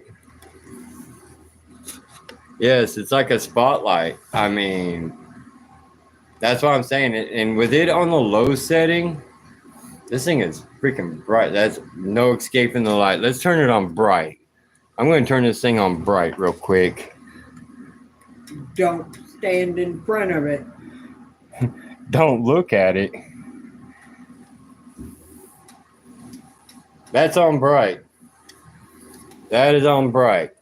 Yes, it's like a spotlight. I mean, that's what I'm saying. And with it on the low setting, this thing is freaking bright. That's no escaping the light. Let's turn it on bright. I'm going to turn this thing on bright real quick. Don't stand in front of it. Don't look at it. That's on bright. That is on bright.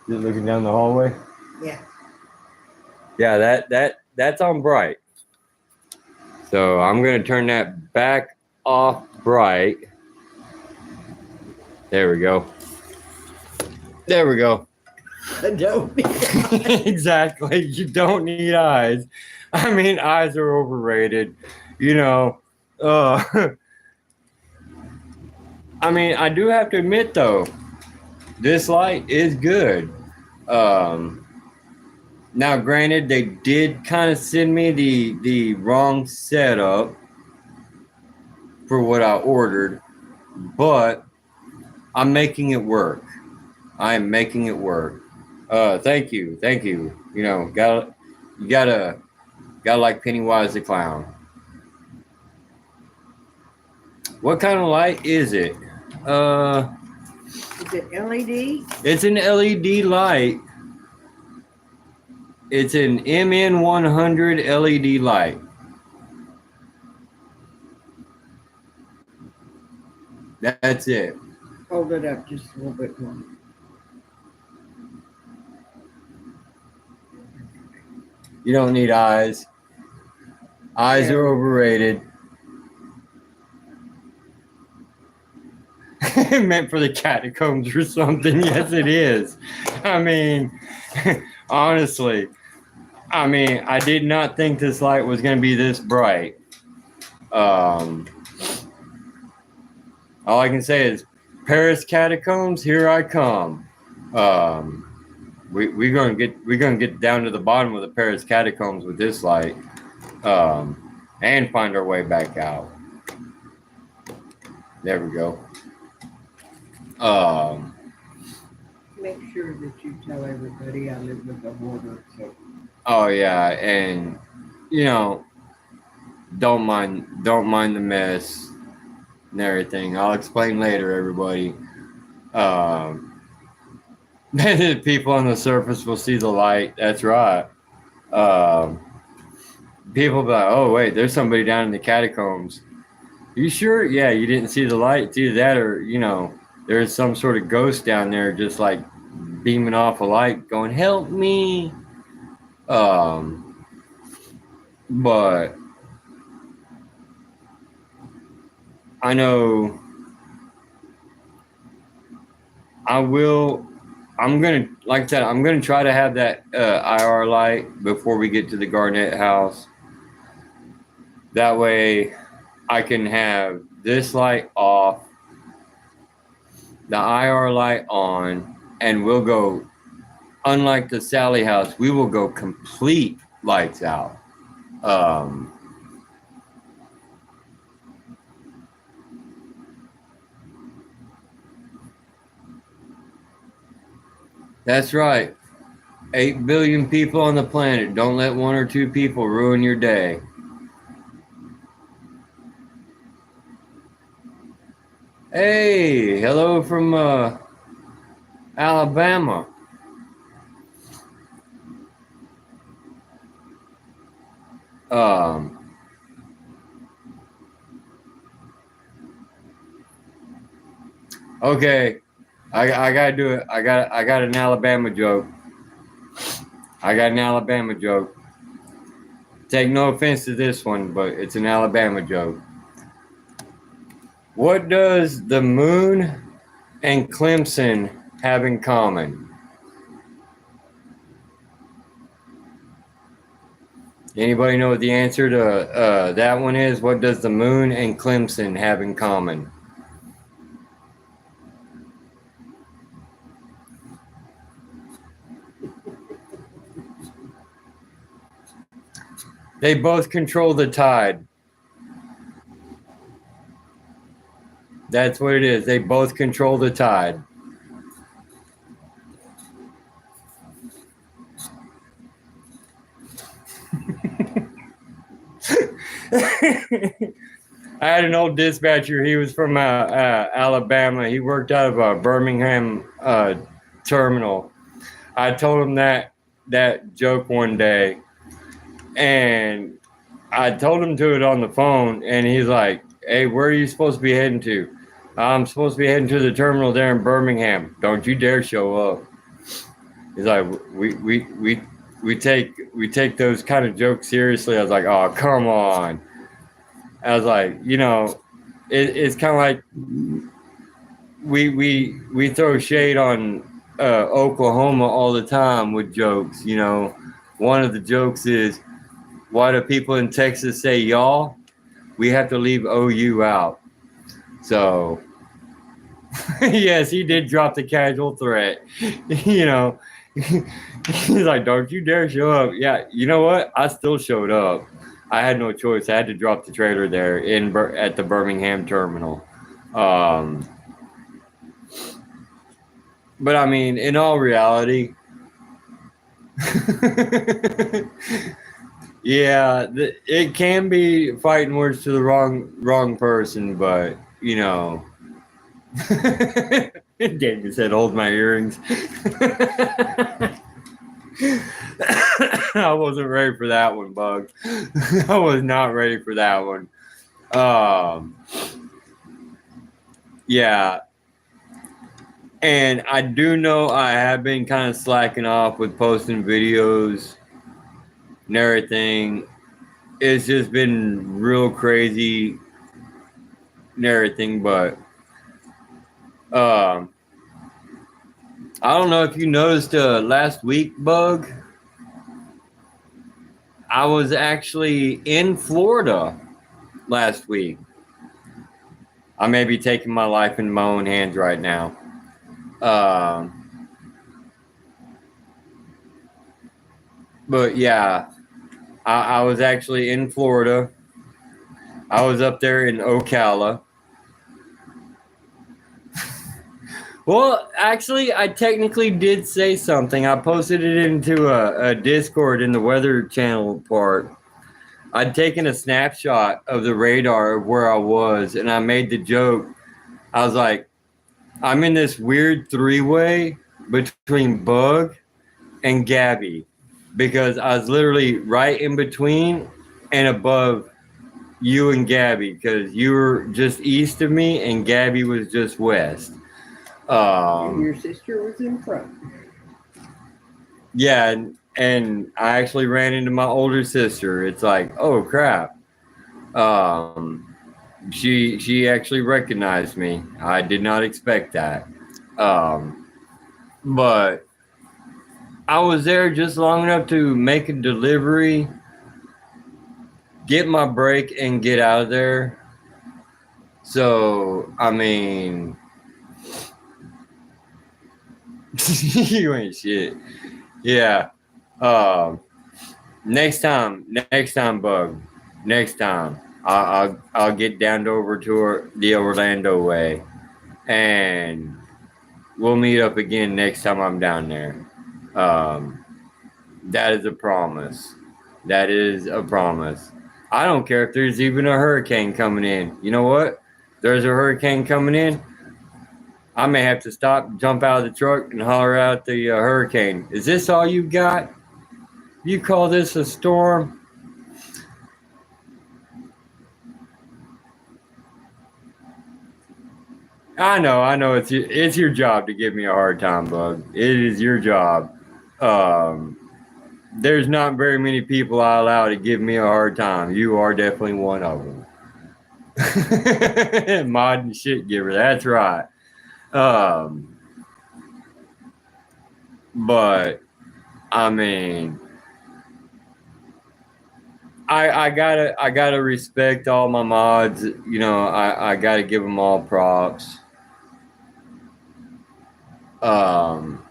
You looking down the hallway? Yeah. Yeah, that's on bright. So I'm gonna turn that back off bright. There we go. There we go. I don't need Exactly. You don't need eyes. I mean, eyes are overrated. You know. I mean, I do have to admit though, this light is good. Now, granted, they did kind of send me the wrong setup for what I ordered, but I'm making it work. I am making it work. Thank you. You know, gotta like Pennywise the Clown. What kind of light is it? Is it LED? It's an LED light. It's an MN100 LED light. That's it. Hold it up just a little bit more. You don't need eyes. Eyes are overrated. Meant for the catacombs or something. Yes, it is. I mean, honestly, I did not think this light was going to be this bright. All I can say is, Paris catacombs, here I come. We're gonna get down to the bottom of the Paris catacombs with this light, and find our way back out. There we go. Make sure that you tell everybody I live with the hoarder. So. Oh yeah, and you know, don't mind the mess and everything. I'll explain later, everybody. People on the surface will see the light. That's right. People be like, oh wait, there's somebody down in the catacombs. You sure? Yeah, you didn't see the light. It's either that or, you know, there's some sort of ghost down there just like beaming off a light going, help me. But I know I'm going to, like I said, I'm going to try to have that IR light before we get to the Garnett house. That way I can have this light off, the IR light on, and we'll go, unlike the Sally house, we will go complete lights out. That's right. 8 billion people on the planet. Don't let 1 or 2 people ruin your day. Hey, hello from Alabama. Okay, I gotta do it. I got an Alabama joke. Take no offense to this one, but it's an Alabama joke. What does the moon and Clemson have in common? Anybody know what the answer to that one is? What does the moon and Clemson have in common? They both control the tide. That's what it is. They both control the tide. I had an old dispatcher. He was from Alabama. He worked out of a Birmingham terminal. I told him that joke one day, and I told him to it on the phone, and he's like, "Hey, where are you supposed to be heading to?" I'm supposed to be heading to the terminal there in Birmingham. Don't you dare show up. He's like, we take those kind of jokes seriously. I was like, oh, come on. I was like, it's kind of like we throw shade on Oklahoma all the time with jokes. One of the jokes is, why do people in Texas say y'all? We have to leave OU out. So yes, he did drop the casual threat. He's like, don't you dare show up. Yeah, you know what? I still showed up. I had no choice. I had to drop the trailer there at the Birmingham terminal. But I mean, in all reality, yeah, it can be fighting words to the wrong person, but David said, "Hold my earrings." I wasn't ready for that one, Bug. I was not ready for that one. Yeah. And I do know I have been kind of slacking off with posting videos and everything. It's just been real crazy and everything, but I don't know if you noticed last week, Bug. I was actually in Florida last week. I may be taking my life in my own hands right now. But yeah, I was actually in Florida. I was up there in Ocala. Well, actually, I technically did say something. I posted it into a Discord in the Weather Channel part. I'd taken a snapshot of the radar of where I was, and I made the joke. I was like, I'm in this weird three-way between Bug and Gabby, because I was literally right in between and above you and Gabby, because you were just east of me and Gabby was just west. And your sister was in front. Yeah, and I actually ran into my older sister. It's like, oh crap. She actually recognized me. I did not expect that. But I was there just long enough to make a delivery, get my break, and get out of there. So, I mean, you ain't shit. Yeah. Next time, Bug. Next time, I'll get down over to the Orlando way, and we'll meet up again next time I'm down there. That is a promise. That is a promise. I don't care if there's even a hurricane coming in. You know what? There's a hurricane coming in. I may have to stop, jump out of the truck, and holler out the hurricane. Is this all you got? You call this a storm? I know. It's your job to give me a hard time, Bug. It is your job. There's not very many people I allow to give me a hard time. You are definitely one of them. Mod and shit giver. That's right. But I mean, I gotta respect all my mods. I gotta give them all props. Um,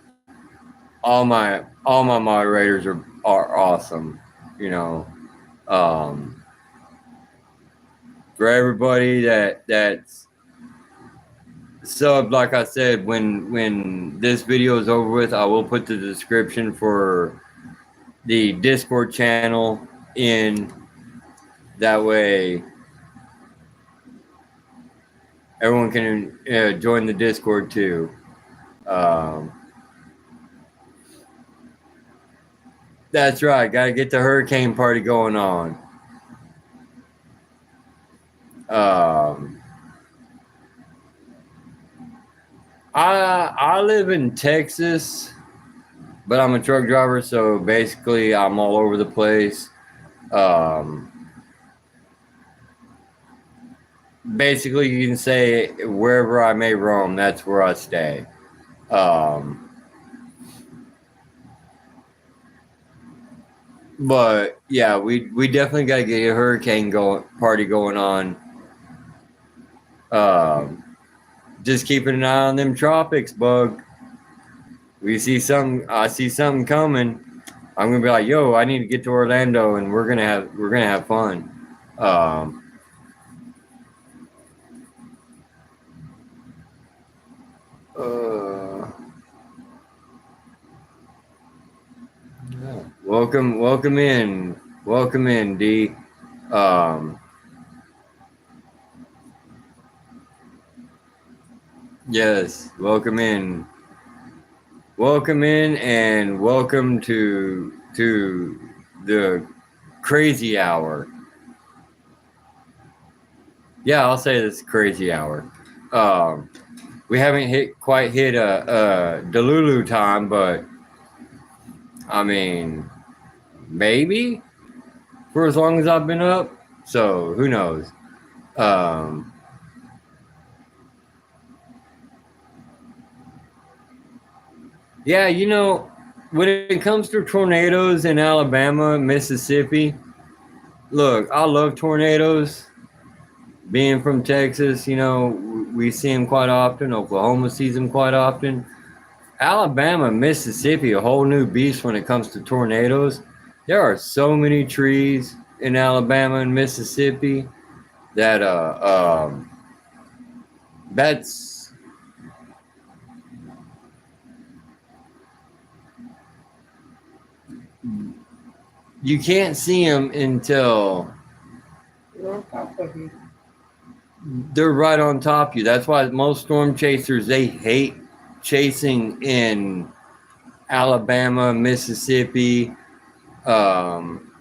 all my moderators are awesome. You know, Um, for everybody that's subbed, like I said, when this video is over with, I will put the description for the Discord channel in. That way, everyone can join the Discord too. Um, that's right. Got to get the hurricane party going on. Um, I live in Texas, but I'm a truck driver, so basically I'm all over the place. Um, basically, you can say wherever I may roam, that's where I stay. Um, but yeah, we definitely got to get a hurricane party going on. Just keeping an eye on them tropics, bug. I see something coming. I'm gonna be like, yo, I need to get to Orlando, and we're gonna have fun. Um, uh, welcome in, D. Um, yes, welcome in, and welcome to the crazy hour. Yeah, I'll say this crazy hour. Um, we haven't quite hit a Delulu time, but I mean, maybe for as long as I've been up. So who knows? Um, yeah, when it comes to tornadoes in Alabama, Mississippi, look, I love tornadoes. Being from Texas, we see them quite often. Oklahoma sees them quite often. Alabama, Mississippi, a whole new beast when it comes to tornadoes. There are so many trees in Alabama and Mississippi that that's you can't see them until They're on top of you. they're right on top of you. That's why most storm chasers, they hate chasing in Alabama, Mississippi, um,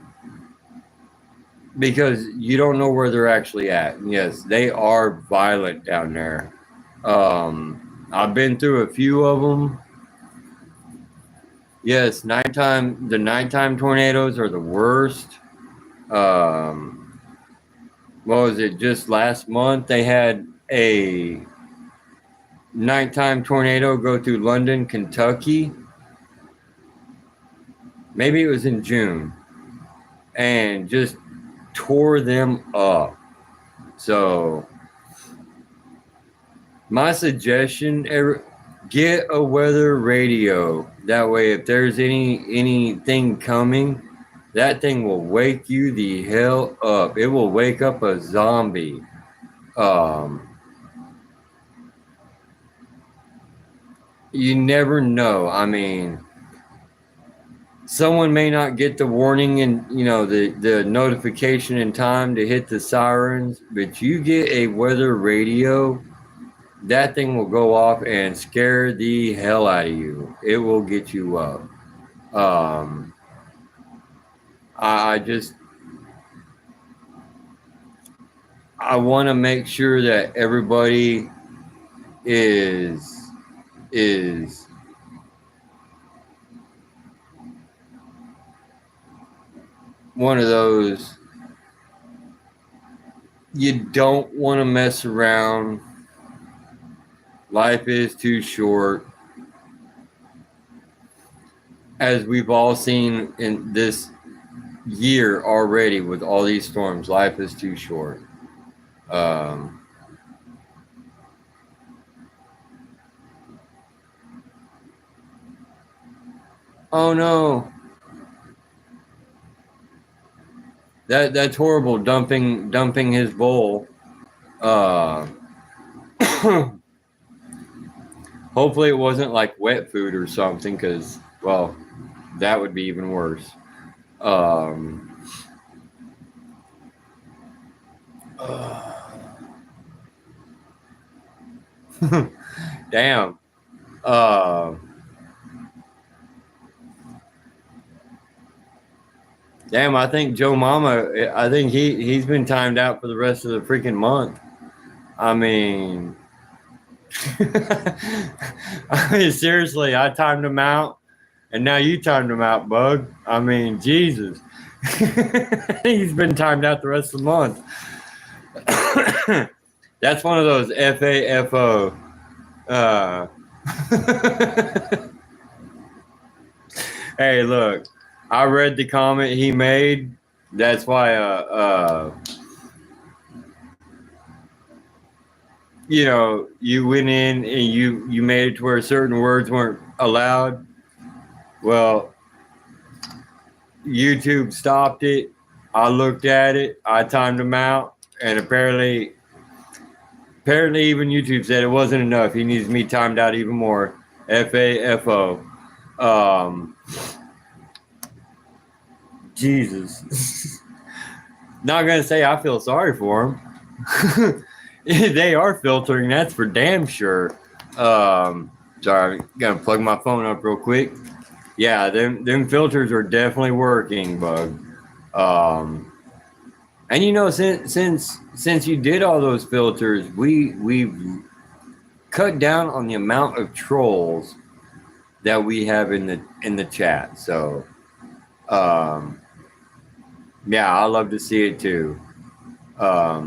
because you don't know where they're actually at. Yes, they are violent down there. I've been through a few of them. Yes, the nighttime tornadoes are the worst. Um, what was it? Just last month, they had a nighttime tornado go through London, Kentucky. Maybe it was in June, and just tore them up. So, my suggestion: get a weather radio. That way, if there's anything coming, that thing will wake you the hell up. It will wake up a zombie. Um, you never know. I mean, someone may not get the warning and the notification in time to hit the sirens, but you get a weather radio, that thing will go off and scare the hell out of you. It will get you up. Um, I just I want to make sure that everybody is one of those. You don't want to mess around. Life is too short. As we've all seen in this year already with all these storms, life is too short. Um, oh no. that's horrible. Dumping his bowl. Uh, hopefully it wasn't like wet food or something, because well, that would be even worse. Um, damn. Uh, damn. I think Joe Mama. I think he's been timed out for the rest of the freaking month. I mean, I mean seriously, I timed him out, and now you timed him out, Bug. I mean, Jesus. He's been timed out the rest of the month. That's one of those FAFO. Uh, hey, look, I read the comment he made. That's why, you know, you went in and you made it to where certain words weren't allowed. Well, YouTube stopped it. I looked at it. I timed him out, and apparently even YouTube said it wasn't enough. He needs me timed out even more. FAFO. Jesus. Not gonna say I feel sorry for him. They are filtering, that's for damn sure. Sorry, gotta plug my phone up real quick. Yeah, them filters are definitely working, Bug. And you know, since you did all those filters, we've cut down on the amount of trolls that we have in the chat. So, yeah, I love to see it too. I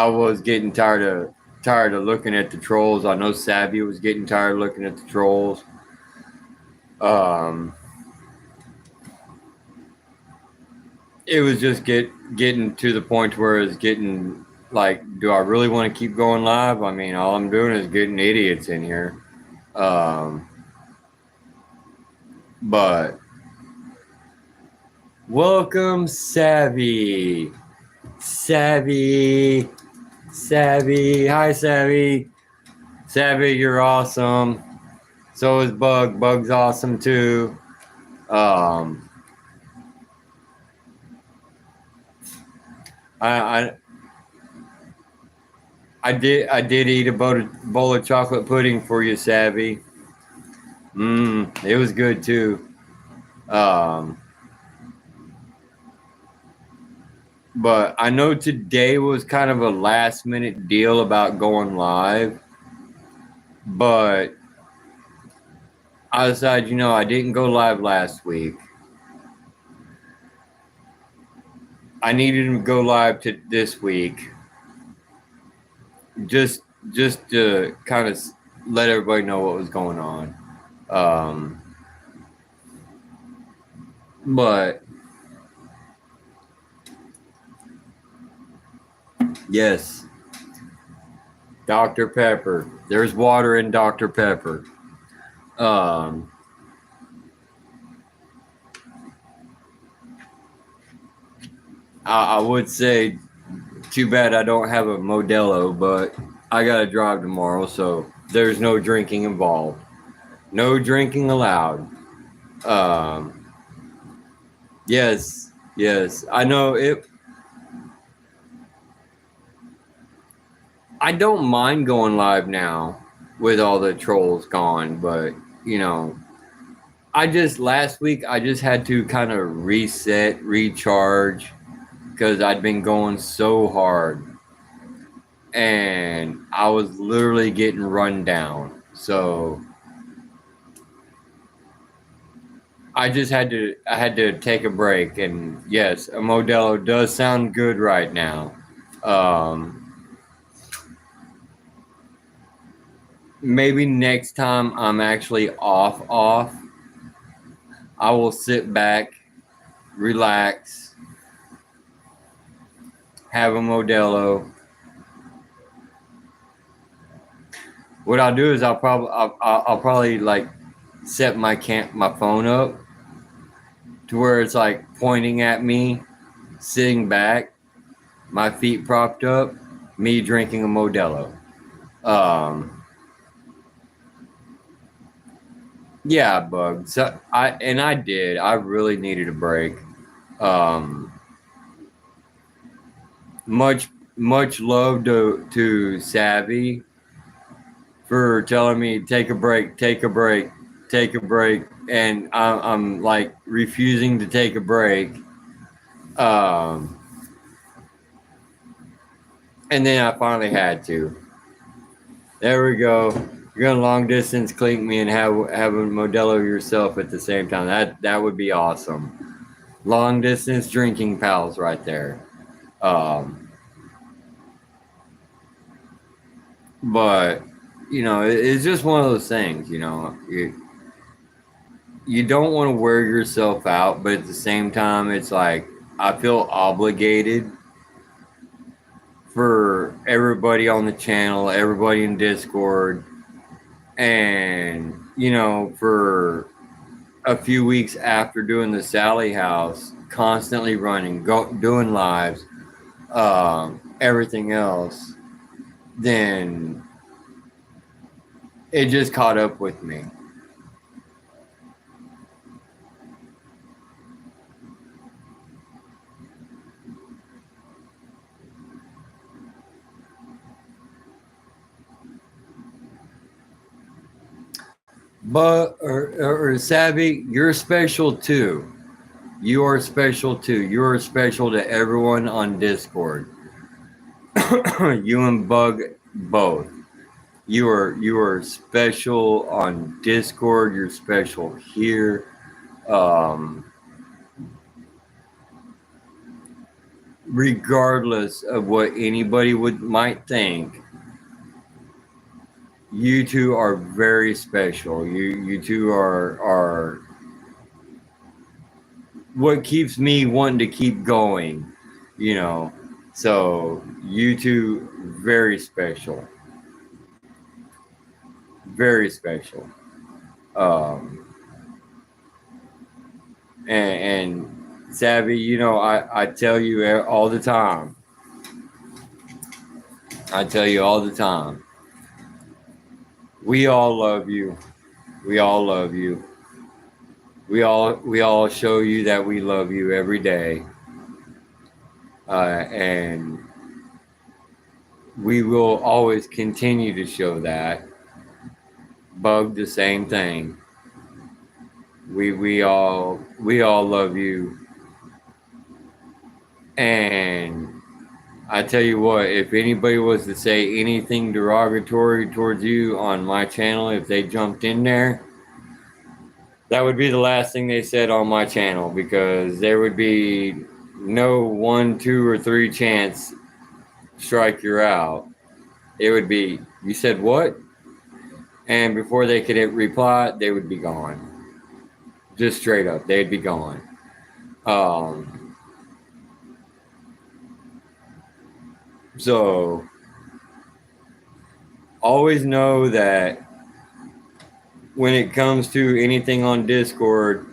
was getting tired of looking at the trolls. I know Savvy was getting tired of looking at the trolls. It was just getting to the point where it's getting like, do I really want to keep going live? I mean, all I'm doing is getting idiots in here. But welcome, Savvy. Savvy. Hi, Savvy. Savvy, you're awesome. So is Bug. Bug's awesome too. I did eat a bowl of chocolate pudding for you, Savvy. It was good too. But I know today was kind of a last minute deal about going live. But I decided, you know, I didn't go live last week. I needed to go live to this week. Just to kind of let everybody know what was going on. But yes, Dr. Pepper. There's water in Dr. Pepper. I would say, too bad I don't have a Modelo, but I gotta drive tomorrow, so there's no drinking involved. No drinking allowed. Yes, I know it. I don't mind going live now with all the trolls gone, but you know, last week I just had to kind of reset, recharge, because I'd been going so hard and I was literally getting run down. So I had to take a break, and yes, a Modelo does sound good right now. Maybe next time I'm actually off, I will sit back, relax, have a Modelo. What I'll do is I'll probably like set my phone up to where it's like pointing at me sitting back, my feet propped up, me drinking a Modelo. Um, yeah, bug. So I did. I really needed a break. Um, much love to Savvy for telling me take a break, take a break, take a break, and I'm like refusing to take a break. Um, and then I finally had to. There we go. You're gonna long distance clink me and have a Modelo yourself at the same time. That would be awesome. Long distance drinking pals right there. Um, but it's just one of those things. You don't want to wear yourself out, but at the same time, it's like I feel obligated for everybody on the channel, everybody in Discord, and for a few weeks after doing the Sally House, constantly running, doing lives, everything else, then it just caught up with me. But or Savvy, you're special too. You are special too. You are special to everyone on Discord. You and Bug both. You are special on Discord. You're special here. Um, Regardless of what anybody might think, you two are very special. You two are what keeps me wanting to keep going. You know, so you two very special, very special. Um, and Savvy, I tell you all the time. I tell you all the time. We all love you. We all love you. We all show you that we love you every day, and we will always continue to show that. Bug, the same thing. We all love you, and I tell you what, if anybody was to say anything derogatory towards you on my channel, if they jumped in there, that would be the last thing they said on my channel, because there would be no 1, 2, or 3 chance strike you're out. It would be, you said what? And before they could reply, they would be gone. Just straight up, they'd be gone. So always know that when it comes to anything on Discord,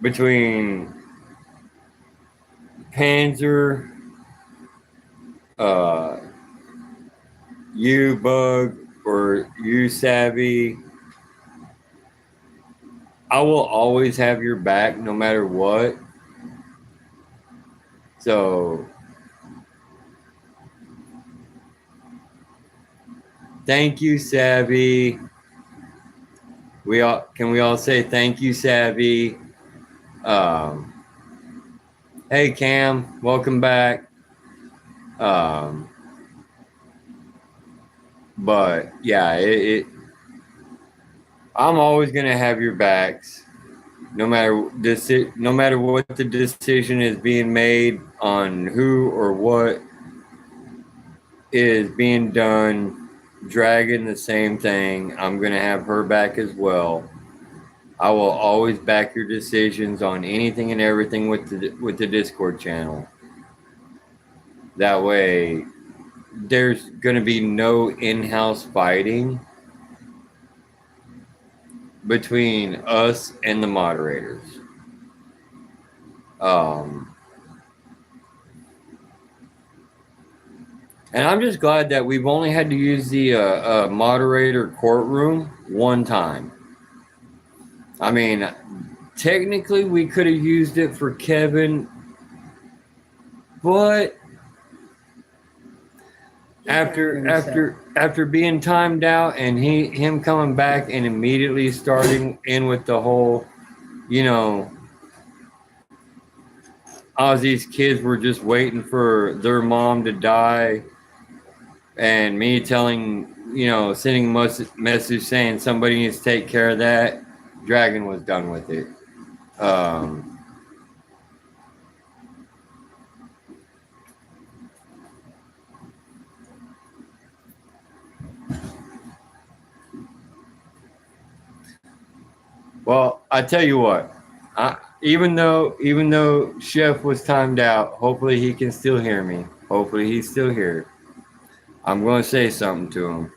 between Panzer, uh, you Bug, or you Savvy, I will always have your back no matter what. So thank you, Savvy. We all say thank you, Savvy. Um, hey Cam, welcome back. Um, but yeah, I'm always gonna have your backs, no matter what the decision is being made on who or what is being done. Dragon, the same thing. I'm gonna have her back as well. I will always back your decisions on anything and everything with the Discord channel. That way, there's gonna be no in-house fighting between us and the moderators. Um, And I'm just glad that we've only had to use the moderator courtroom one time. I mean, technically we could have used it for Kevin, but after being timed out and him coming back and immediately starting in with the whole, you know, Ozzy's kids were just waiting for their mom to die, and me telling, sending a message saying somebody needs to take care of that. Dragon was done with it. Well, I tell you what, even though Chef was timed out, hopefully he can still hear me. Hopefully he's still here. I'm going to say something to him.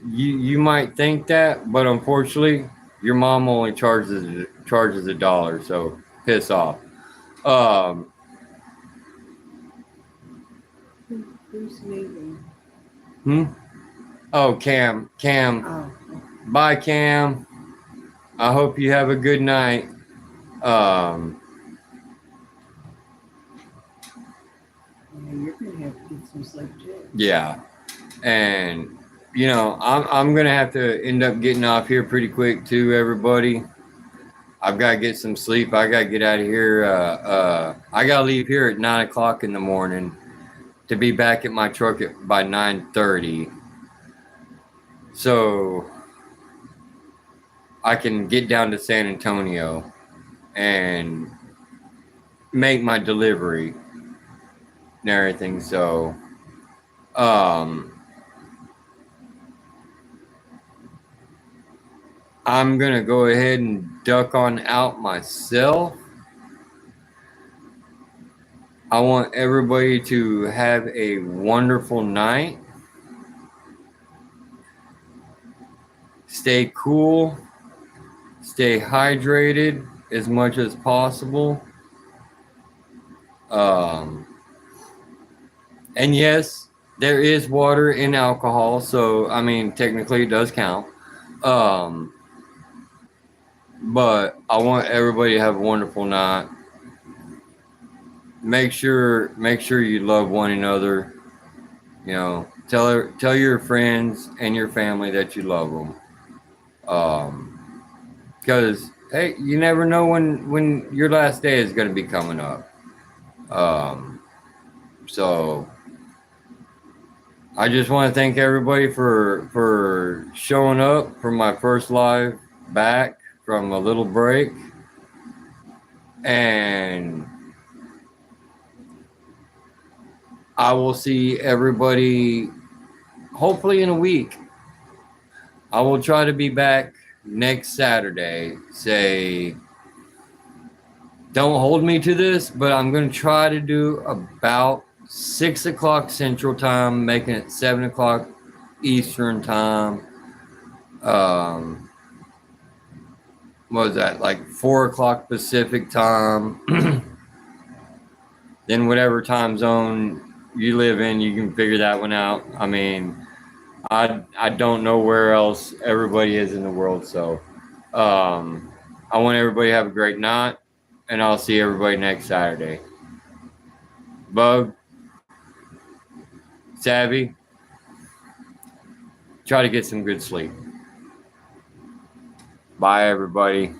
You might think that, but unfortunately, your mom only charges $1, so piss off. Who's leaving? Oh, Cam. Oh. Bye, Cam. I hope you have a good night. You're gonna have to get some sleep too. Yeah, and I'm gonna have to end up getting off here pretty quick too, everybody. I've got to get some sleep. I got to get out of here. I got to leave here at 9 o'clock in the morning to be back at my truck by 9:30. So I can get down to San Antonio and make my delivery and everything. So, I'm going to go ahead and duck on out myself. I want everybody to have a wonderful night. Stay cool. Stay hydrated as much as possible. And yes, there is water in alcohol, so I mean technically it does count. But I want everybody to have a wonderful night. Make sure you love one another. Tell your friends and your family that you love them. Because hey, you never know when your last day is going to be coming up. So I just want to thank everybody for showing up for my first live back from a little break. And I will see everybody hopefully in a week. I will try to be back next Saturday. Don't hold me to this, but I'm going to try to do about 6 o'clock Central Time, making it 7 o'clock Eastern Time. What was that? Like 4 o'clock Pacific Time. Then whatever time zone you live in, you can figure that one out. I mean, I don't know where else everybody is in the world, so I want everybody to have a great night, and I'll see everybody next Saturday. Bug, Savvy, try to get some good sleep. Bye, everybody.